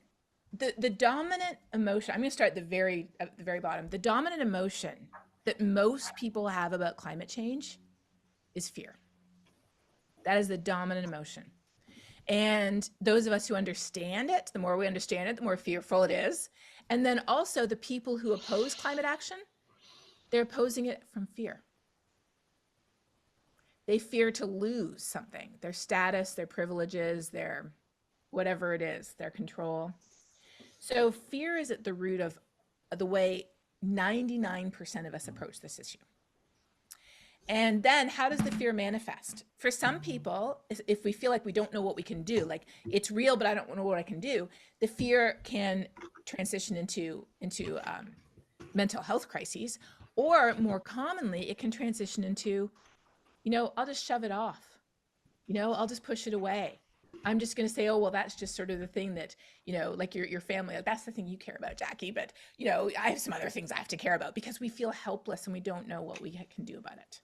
the dominant emotion, I'm going to start at the very bottom. The dominant emotion that most people have about climate change is fear. That is the dominant emotion. And those of us who understand it, the more we understand it, the more fearful it is. And then also the people who oppose climate action, they're opposing it from fear. They fear to lose something, their status, their privileges, their whatever it is, their control. So fear is at the root of the way 99% of us approach this issue. And then how does the fear manifest? For some people, if we feel like we don't know what we can do, like it's real, but I don't know what I can do, the fear can transition into mental health crises, or more commonly, it can transition into, I'll just shove it off. I'll just push it away. I'm just going to say, oh, well, that's just sort of the thing that, like your family, that's the thing you care about, Jackie. But, I have some other things I have to care about, because we feel helpless and we don't know what we can do about it.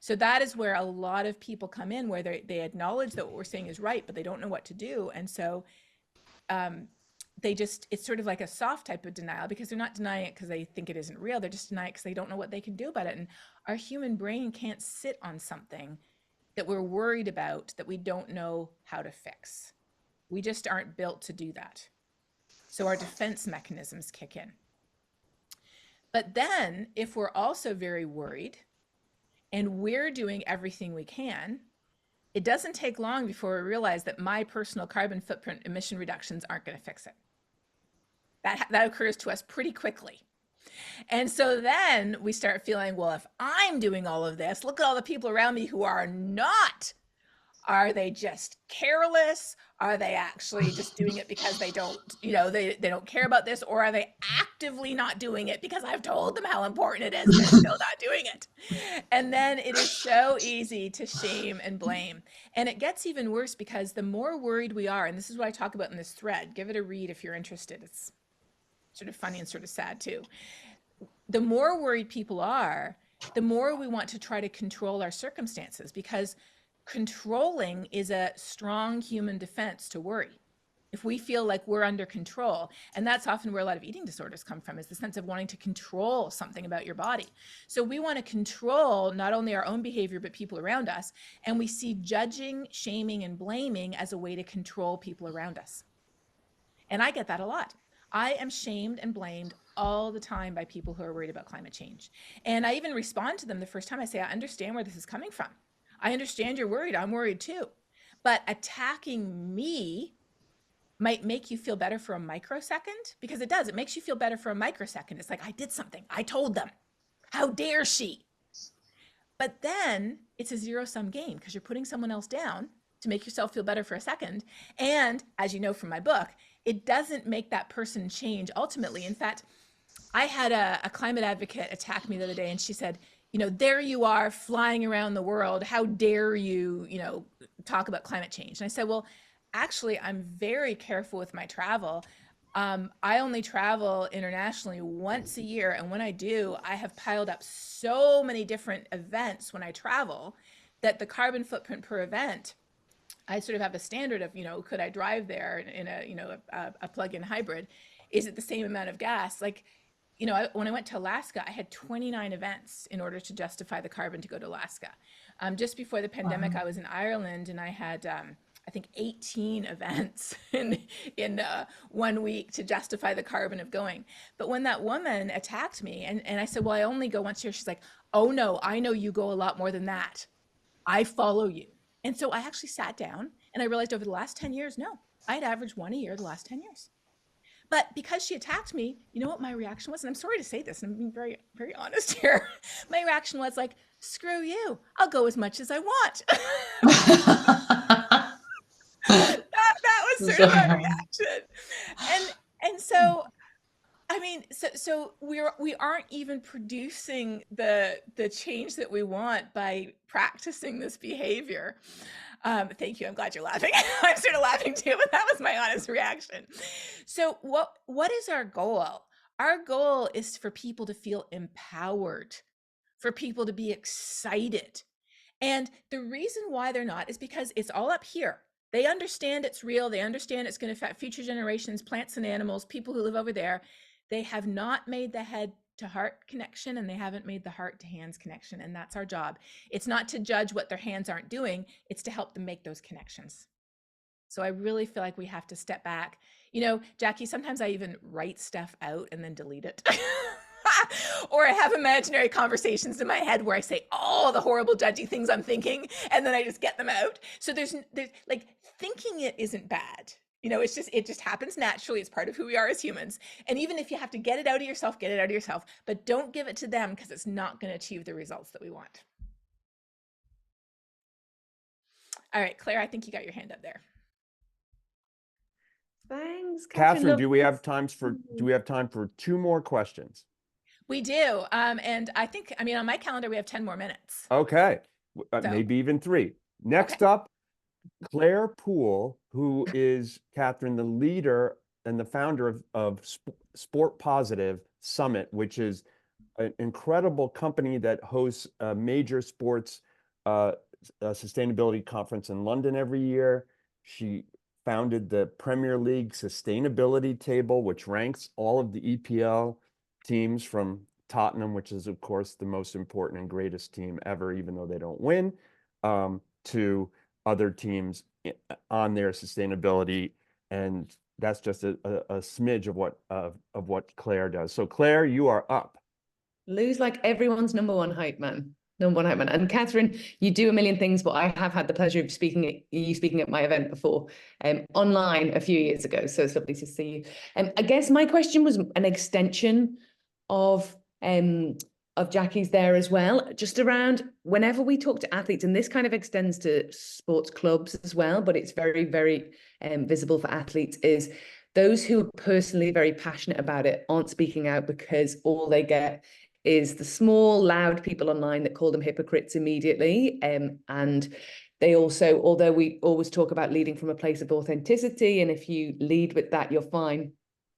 So that is where a lot of people come in, where they acknowledge that what we're saying is right, but they don't know what to do. And so it's sort of like a soft type of denial, because they're not denying it because they think it isn't real. They're just denying it because they don't know what they can do about it. And our human brain can't sit on something that we're worried about that we don't know how to fix. We just aren't built to do that. So our defense mechanisms kick in. But then if we're also very worried and we're doing everything we can, it doesn't take long before we realize that my personal carbon footprint emission reductions aren't going to fix it. That occurs to us pretty quickly. And so then we start feeling, well, if I'm doing all of this, look at all the people around me who are not. Are they just careless? Are they actually just doing it because they don't, they don't care about this? Or are they actively not doing it because I've told them how important it is and they're still not doing it? And then it is so easy to shame and blame. And it gets even worse, because the more worried we are, and this is what I talk about in this thread, give it a read if you're interested. It's sort of funny and sort of sad too. The more worried people are, the more we want to try to control our circumstances, because controlling is a strong human defense to worry. If we feel like we're under control, and that's often where a lot of eating disorders come from, is the sense of wanting to control something about your body. So we want to control not only our own behavior, but people around us. And we see judging, shaming, and blaming as a way to control people around us. And I get that a lot. I am shamed and blamed all the time by people who are worried about climate change. And I even respond to them the first time. I say, I understand where this is coming from. I understand you're worried. I'm worried too. But attacking me might make you feel better for a microsecond, because it does. It makes you feel better for a microsecond. It's like, I did something. I told them. How dare she? But then it's a zero-sum game, because you're putting someone else down to make yourself feel better for a second. And as you know from my book, it doesn't make that person change ultimately. In fact, I had a climate advocate attack me the other day, and she said, there you are flying around the world. How dare you, talk about climate change? And I said, well, actually, I'm very careful with my travel. I only travel internationally once a year. And when I do, I have piled up so many different events when I travel that the carbon footprint per event, I sort of have a standard of, could I drive there in a plug-in hybrid? Is it the same amount of gas? Like, when I went to Alaska, I had 29 events in order to justify the carbon to go to Alaska. Just before the pandemic, I was in Ireland, and I had, I think, 18 events in 1 week to justify the carbon of going. But when that woman attacked me, and I said, well, I only go once a year, she's like, oh no, I know you go a lot more than that. I follow you. And so I actually sat down and I realized over the last 10 years, no, I'd averaged one a year the last 10 years. But because she attacked me, you know what my reaction was? And I'm sorry to say this, and I'm being very, very honest here. My reaction was like, screw you. I'll go as much as I want. that was sort of my reaction. And so, I mean, so we aren't even producing the change that we want by practicing this behavior. Thank you. I'm glad you're laughing. I'm sort of laughing too, but that was my honest reaction. So what is our goal? Our goal is for people to feel empowered, for people to be excited. And the reason why they're not is because it's all up here. They understand it's real. They understand it's going to affect future generations, plants and animals, people who live over there. They have not made the head to heart connection, and they haven't made the heart to hands connection. And that's our job. It's not to judge what their hands aren't doing. It's to help them make those connections. So I really feel like we have to step back. You know, Jackie, sometimes I even write stuff out and then delete it. Or I have imaginary conversations in my head where I say all the horrible, judgy things I'm thinking, and then I just get them out. So there's like, thinking it isn't bad. You know, it just happens naturally. It's part of who we are as humans. And even if you have to get it out of yourself, get it out of yourself, but don't give it to them, because it's not going to achieve the results that we want. All right, Claire, I think you got your hand up there. Thanks, Katharine, do we Lovely. have time for 2 more questions? We do. And I think, I mean, on my calendar, we have 10 more minutes. Okay, So- maybe even 3. Next up, Claire Poole, who is, Katharine, the leader and the founder of Sport Positive Summit, which is an incredible company that hosts a major sports sustainability conference in London every year. She founded the Premier League Sustainability Table, which ranks all of the EPL teams from Tottenham, which is, of course, the most important and greatest team ever, even though they don't win, to other teams on their sustainability. And that's just a smidge of what Claire does. So Claire, you are up. Lou's like everyone's number one hype man. And Katharine, you do a million things, but I have had the pleasure of speaking at my event before, online a few years ago. So it's lovely to see you. I guess my question was an extension of Jackie's there as well, just around whenever we talk to athletes, and this kind of extends to sports clubs as well, but it's very, very visible for athletes, is those who are personally very passionate about it aren't speaking out because all they get is the small, loud people online that call them hypocrites immediately. And they also, although we always talk about leading from a place of authenticity, and if you lead with that, you're fine.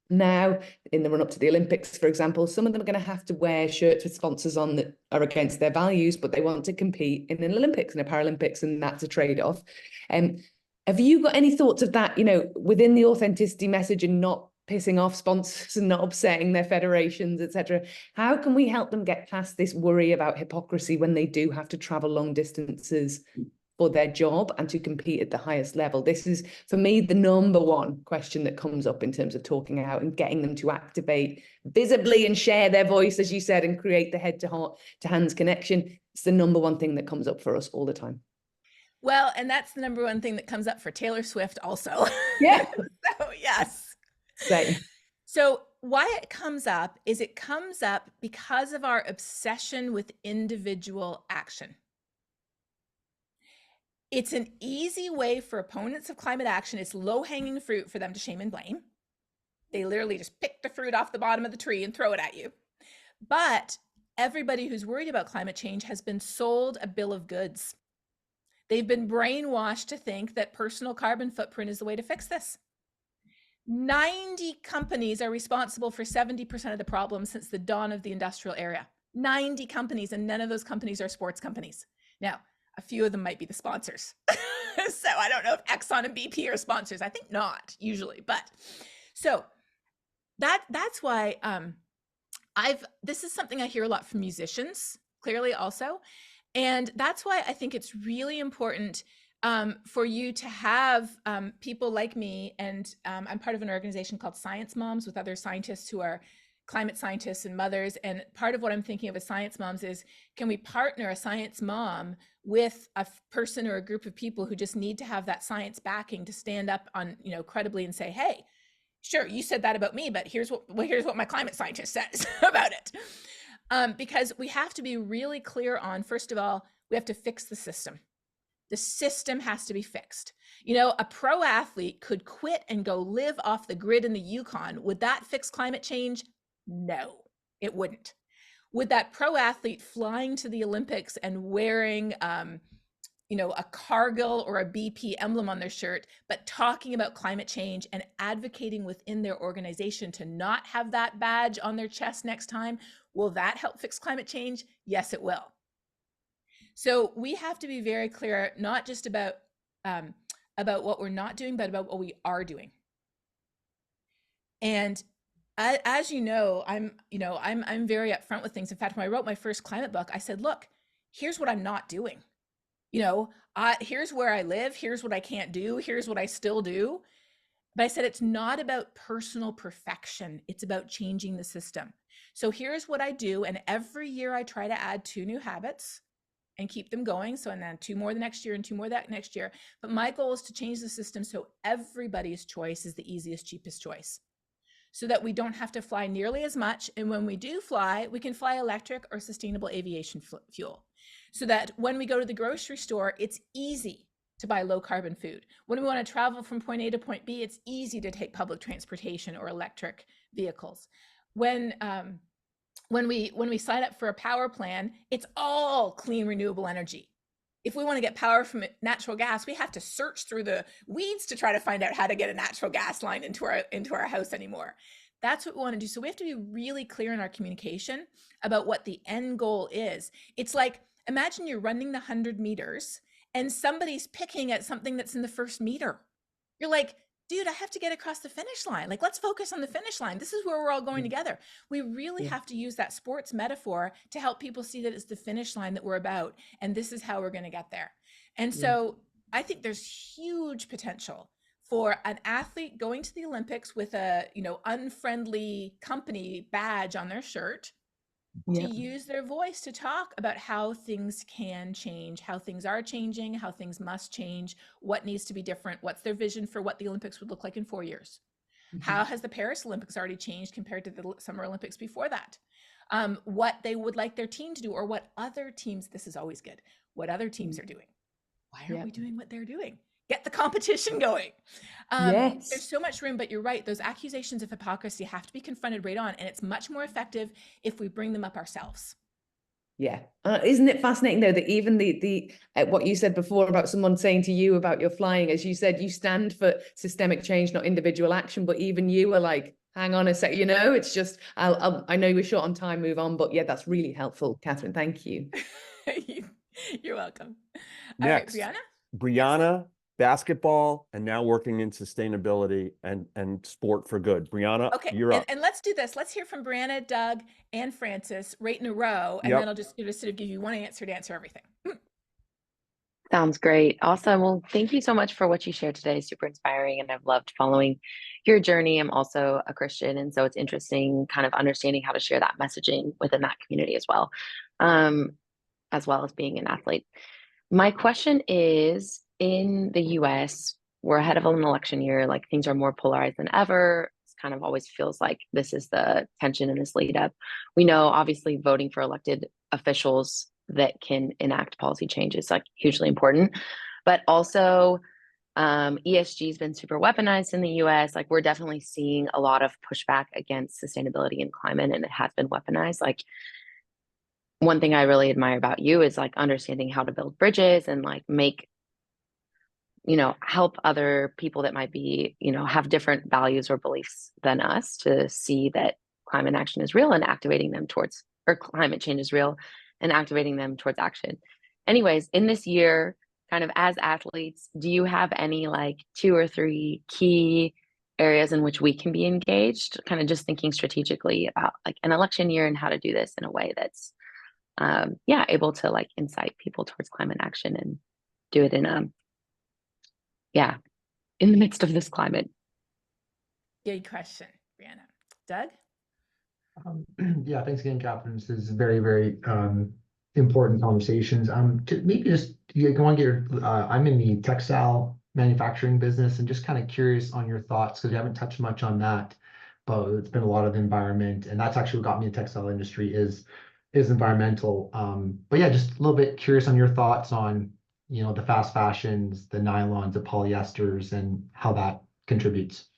Now, in the run-up to the Olympics, for example, some of them are going to have to wear shirts with sponsors on that are against their values, but they want to compete in an Olympics and a Paralympics, and that's a trade-off. Have you got any thoughts of that, you know, within the authenticity message and not pissing off sponsors and not upsetting their federations, etc.? How can we help them get past this worry about hypocrisy when they do have to travel long distances for their job and to compete at the highest level? This is, for me, the number one question that comes up in terms of talking out and getting them to activate visibly and share their voice, as you said, and create the head to heart to hands connection. It's the number one thing that comes up for us all the time. Well, and that's the number one thing that comes up for Taylor Swift also. Yeah. So, yes. Same. So why it comes up is it comes up because of our obsession with individual action. It's an easy way for opponents of climate action. It's low-hanging fruit for them to shame and blame. They literally just pick the fruit off the bottom of the tree and throw it at you. But everybody who's worried about climate change has been sold a bill of goods. They've been brainwashed to think that personal carbon footprint is the way to fix this. 90 companies are responsible for 70% of the problem since the dawn of the industrial era. 90 companies, and none of those companies are sports companies. Now, a few of them might be the sponsors. So I don't know if Exxon and BP are sponsors. I think not usually, but so that's why this is something I hear a lot from musicians, clearly also. And that's why I think it's really important for you to have people like me, and I'm part of an organization called Science Moms with other scientists who are climate scientists and mothers. And part of what I'm thinking of as Science Moms is, can we partner a science mom with a person or a group of people who just need to have that science backing to stand up on, you know, credibly and say, hey, sure, you said that about me, but here's what my climate scientist says about it. Because we have to be really clear on, first of all, we have to fix the system. The system has to be fixed. You know, a pro athlete could quit and go live off the grid in the Yukon. Would that fix climate change? No, it wouldn't. Would that pro athlete flying to the Olympics and wearing, a Cargill or a BP emblem on their shirt, but talking about climate change and advocating within their organization to not have that badge on their chest next time, will that help fix climate change? Yes, it will. So we have to be very clear, not just about what we're not doing, but about what we are doing. And as you know, I'm very upfront with things. In fact, when I wrote my first climate book, I said, look, here's what I'm not doing. Here's where I live. Here's what I can't do. Here's what I still do. But I said, it's not about personal perfection. It's about changing the system. So here's what I do. And every year I try to add 2 new habits and keep them going. So, and then 2 more the next year and 2 more that next year. But my goal is to change the system so everybody's choice is the easiest, cheapest choice, so that we don't have to fly nearly as much. And when we do fly, we can fly electric or sustainable aviation fuel, so that when we go to the grocery store, it's easy to buy low carbon food. When we want to travel from point A to point B, it's easy to take public transportation or electric vehicles. When we sign up for a power plan, it's all clean, renewable energy. If we want to get power from natural gas, we have to search through the weeds to try to find out how to get a natural gas line into our house anymore. That's what we want to do. So we have to be really clear in our communication about what the end goal is. It's like, imagine you're running the 100 meters and somebody's picking at something that's in the first meter. You're like, dude, I have to get across the finish line. Like, let's focus on the finish line. This is where we're all going together. We really have to use that sports metaphor to help people see that it's the finish line that we're about, and this is how we're going to get there. And so I think there's huge potential for an athlete going to the Olympics with a, unfriendly company badge on their shirt to use their voice to talk about how things can change, how things are changing, how things must change, what needs to be different, what's their vision for what the Olympics would look like in 4 years. How has the Paris Olympics already changed compared to the Summer Olympics before that? What they would like their team to do, or what other teams, this is always good, what other teams are doing. Why aren't we doing what they're doing? Get the competition going. There's so much room, but you're right. Those accusations of hypocrisy have to be confronted right on. And it's much more effective if we bring them up ourselves. Yeah. Isn't it fascinating, though, that even the what you said before about someone saying to you about your flying, as you said, you stand for systemic change, not individual action, but even you were like, hang on a sec, it's just, I know we're short on time, move on, but yeah, that's really helpful, Katharine. Thank you. You're welcome. Next, all right, Brianna, basketball, and now working in sustainability and sport for good. Brianna, you're up. And let's do this. Let's hear from Brianna, Doug, and Francis right in a row, and then I'll just sort of give you one answer to answer everything. Sounds great. Awesome. Well, thank you so much for what you shared today. Super inspiring. And I've loved following your journey. I'm also a Christian. And so it's interesting kind of understanding how to share that messaging within that community as well as being an athlete. My question is, in the US, we're ahead of an election year, like things are more polarized than ever. It kind of always feels like this is the tension in this lead up. We know, obviously, voting for elected officials that can enact policy change is like hugely important, but also ESG has been super weaponized in the US. Like, we're definitely seeing a lot of pushback against sustainability and climate, and it has been weaponized. Like, one thing I really admire about you is like understanding how to build bridges and like make, help other people that might be, have different values or beliefs than us to see that climate action is real and activating them towards, or climate change is real and activating them towards action. Anyways, in this year, kind of as athletes, do you have any like 2 or 3 key areas in which we can be engaged, kind of just thinking strategically about like an election year and how to do this in a way that's able to like incite people towards climate action and do it in in the midst of this climate? Good question, Brianna. Doug? Thanks again, Katharine. This is very, very important conversations. Maybe just you want to get your, I'm in the textile manufacturing business and just kind of curious on your thoughts, because you haven't touched much on that, but it's been a lot of environment, and that's actually what got me in the textile industry is environmental. But yeah, just a little bit curious on your thoughts on, the fast fashions, the nylons, the polyesters, and how that contributes.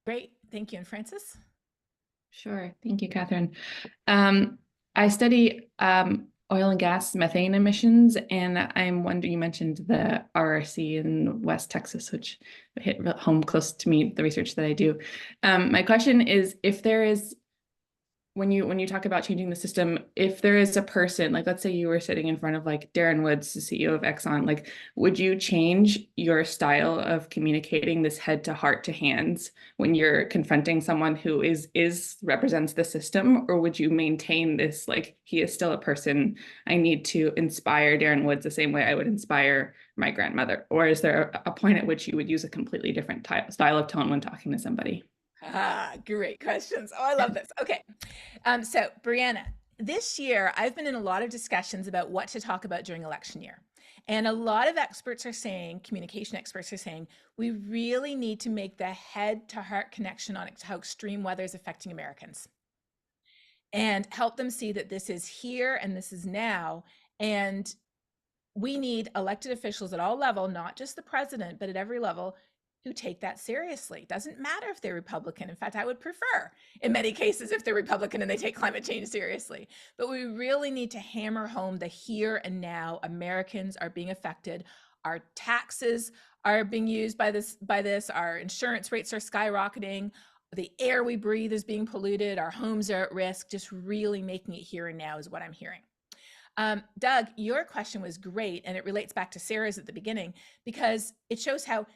Great. Thank you. And Francis? Sure. Thank you, Katharine. I study oil and gas methane emissions. And I'm wondering, you mentioned the RRC in West Texas, which hit home close to me, the research that I do. My question is, if there is, when you talk about changing the system, if there is a person, like let's say you were sitting in front of like Darren Woods, the CEO of Exxon, like would you change your style of communicating this head to heart to hands when you're confronting someone who represents the system, or would you maintain this, like, he is still a person, I need to inspire Darren Woods the same way I would inspire my grandmother? Or is there a point at which you would use a completely different style of tone when talking to somebody? Great questions. Oh, I love this. Okay. So Brianna, this year I've been in a lot of discussions about what to talk about during election year. And a lot of experts are saying, communication experts are saying, we really need to make the head to heart connection on how extreme weather is affecting Americans and help them see that this is here and this is now. And we need elected officials at all levels, not just the president, but at every level, who take that seriously. Doesn't matter if they're Republican. In fact, I would prefer in many cases if they're Republican and they take climate change seriously. But we really need to hammer home the here and now. Americans are being affected. Our taxes are being used by this. Our insurance rates are skyrocketing. The air we breathe is being polluted. Our homes are at risk. Just really making it here and now is what I'm hearing. Doug, your question was great, and it relates back to Sarah's at the beginning, because it shows how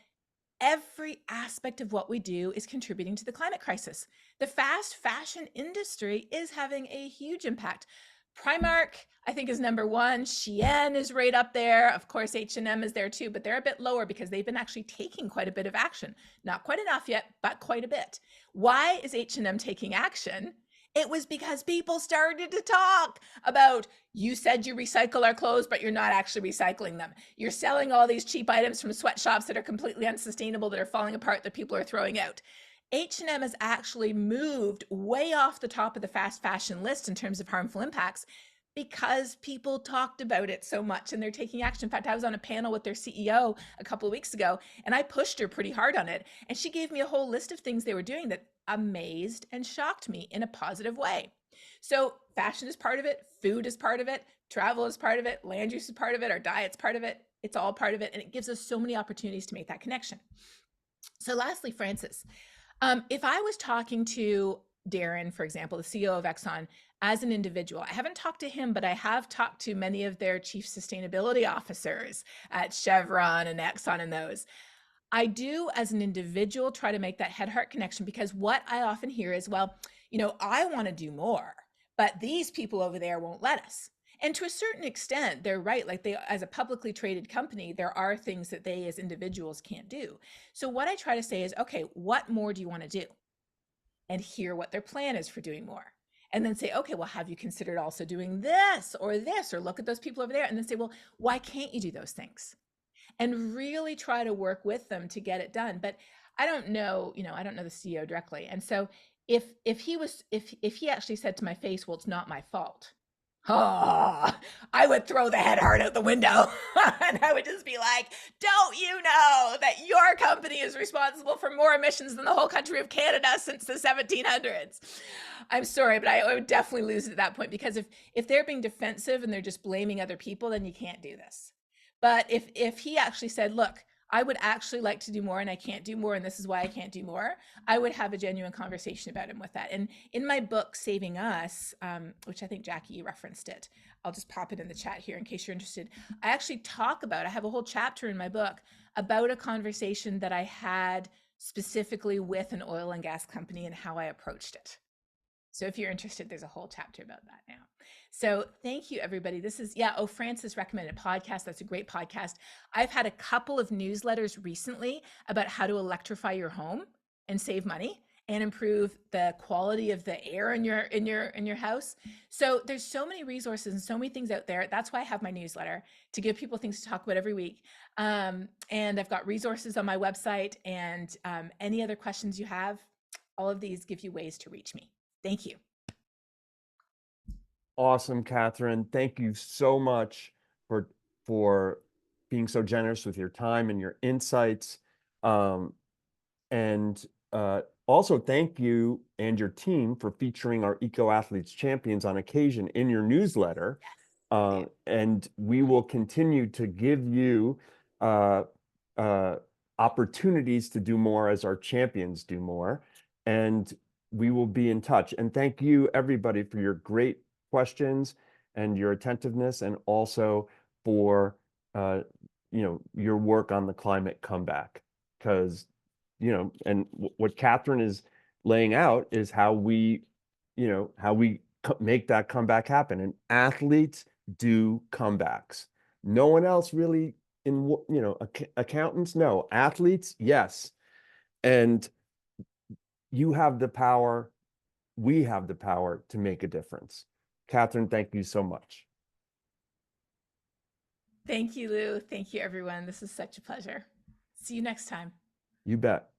every aspect of what we do is contributing to the climate crisis. The fast fashion industry is having a huge impact. Primark, I think, is number one. Shein is right up there. Of course, H&M is there too, but they're a bit lower because they've been actually taking quite a bit of action. Not quite enough yet, but quite a bit. Why is H&M taking action? It was because people started to talk about, you said you recycle our clothes, but you're not actually recycling them. You're selling all these cheap items from sweatshops that are completely unsustainable, that are falling apart, that people are throwing out. H&M has actually moved way off the top of the fast fashion list in terms of harmful impacts because people talked about it so much and they're taking action. In fact, I was on a panel with their CEO a couple of weeks ago and I pushed her pretty hard on it. And she gave me a whole list of things they were doing that amazed and shocked me in a positive way. So fashion is part of it, food is part of it, travel is part of it, land use is part of it, our diet's part of it. It's all part of it. And it gives us so many opportunities to make that connection. So lastly, Francis, if I was talking to Darren, for example, the CEO of Exxon, as an individual, I haven't talked to him, but I have talked to many of their chief sustainability officers at Chevron and Exxon and those. I do, as an individual, try to make that head-heart connection, because what I often hear is, well, you know, I want to do more, but these people over there won't let us. And to a certain extent, they're right. Like, they, as a publicly traded company, there are things that they as individuals can't do. So what I try to say is, okay, what more do you want to do? And hear what their plan is for doing more. And then say, okay, well, have you considered also doing this, or look at those people over there? And then say, well, why can't you do those things? And really try to work with them to get it done. But I don't know, I don't know the CEO directly. And so if he actually said to my face, well, it's not my fault, I would throw the head hard out the window. And I would just be like, don't you know that your company is responsible for more emissions than the whole country of Canada since the 1700s? I'm sorry, but I would definitely lose it at that point, because if they're being defensive and they're just blaming other people, then you can't do this. But if he actually said, look, I would actually like to do more and I can't do more, and this is why I can't do more, I would have a genuine conversation about him with that. And in my book, Saving Us, which I think Jackie referenced it, I'll just pop it in the chat here in case you're interested. I actually talk about, I have a whole chapter in my book about a conversation that I had specifically with an oil and gas company and how I approached it. So if you're interested, there's a whole chapter about that now. So thank you, everybody. This is, Francis recommended podcast. That's a great podcast. I've had a couple of newsletters recently about how to electrify your home and save money and improve the quality of the air in your house. So there's so many resources and so many things out there. That's why I have my newsletter, to give people things to talk about every week. And I've got resources on my website, and any other questions you have, all of these give you ways to reach me. Thank you. Awesome, Katharine. Thank you so much for being so generous with your time and your insights. And also thank you and your team for featuring our Eco Athletes Champions on occasion in your newsletter. And we will continue to give you opportunities to do more as our champions do more. And we will be in touch. And thank you, everybody, for your great questions and your attentiveness, and also for your work on the climate comeback. Because and what Katharine is laying out is how we make that comeback happen. And athletes do comebacks. No one else really accountants, no. Athletes, yes. And you have the power. We have the power to make a difference. Katharine, thank you so much. Thank you, Lou. Thank you, everyone. This is such a pleasure. See you next time. You bet.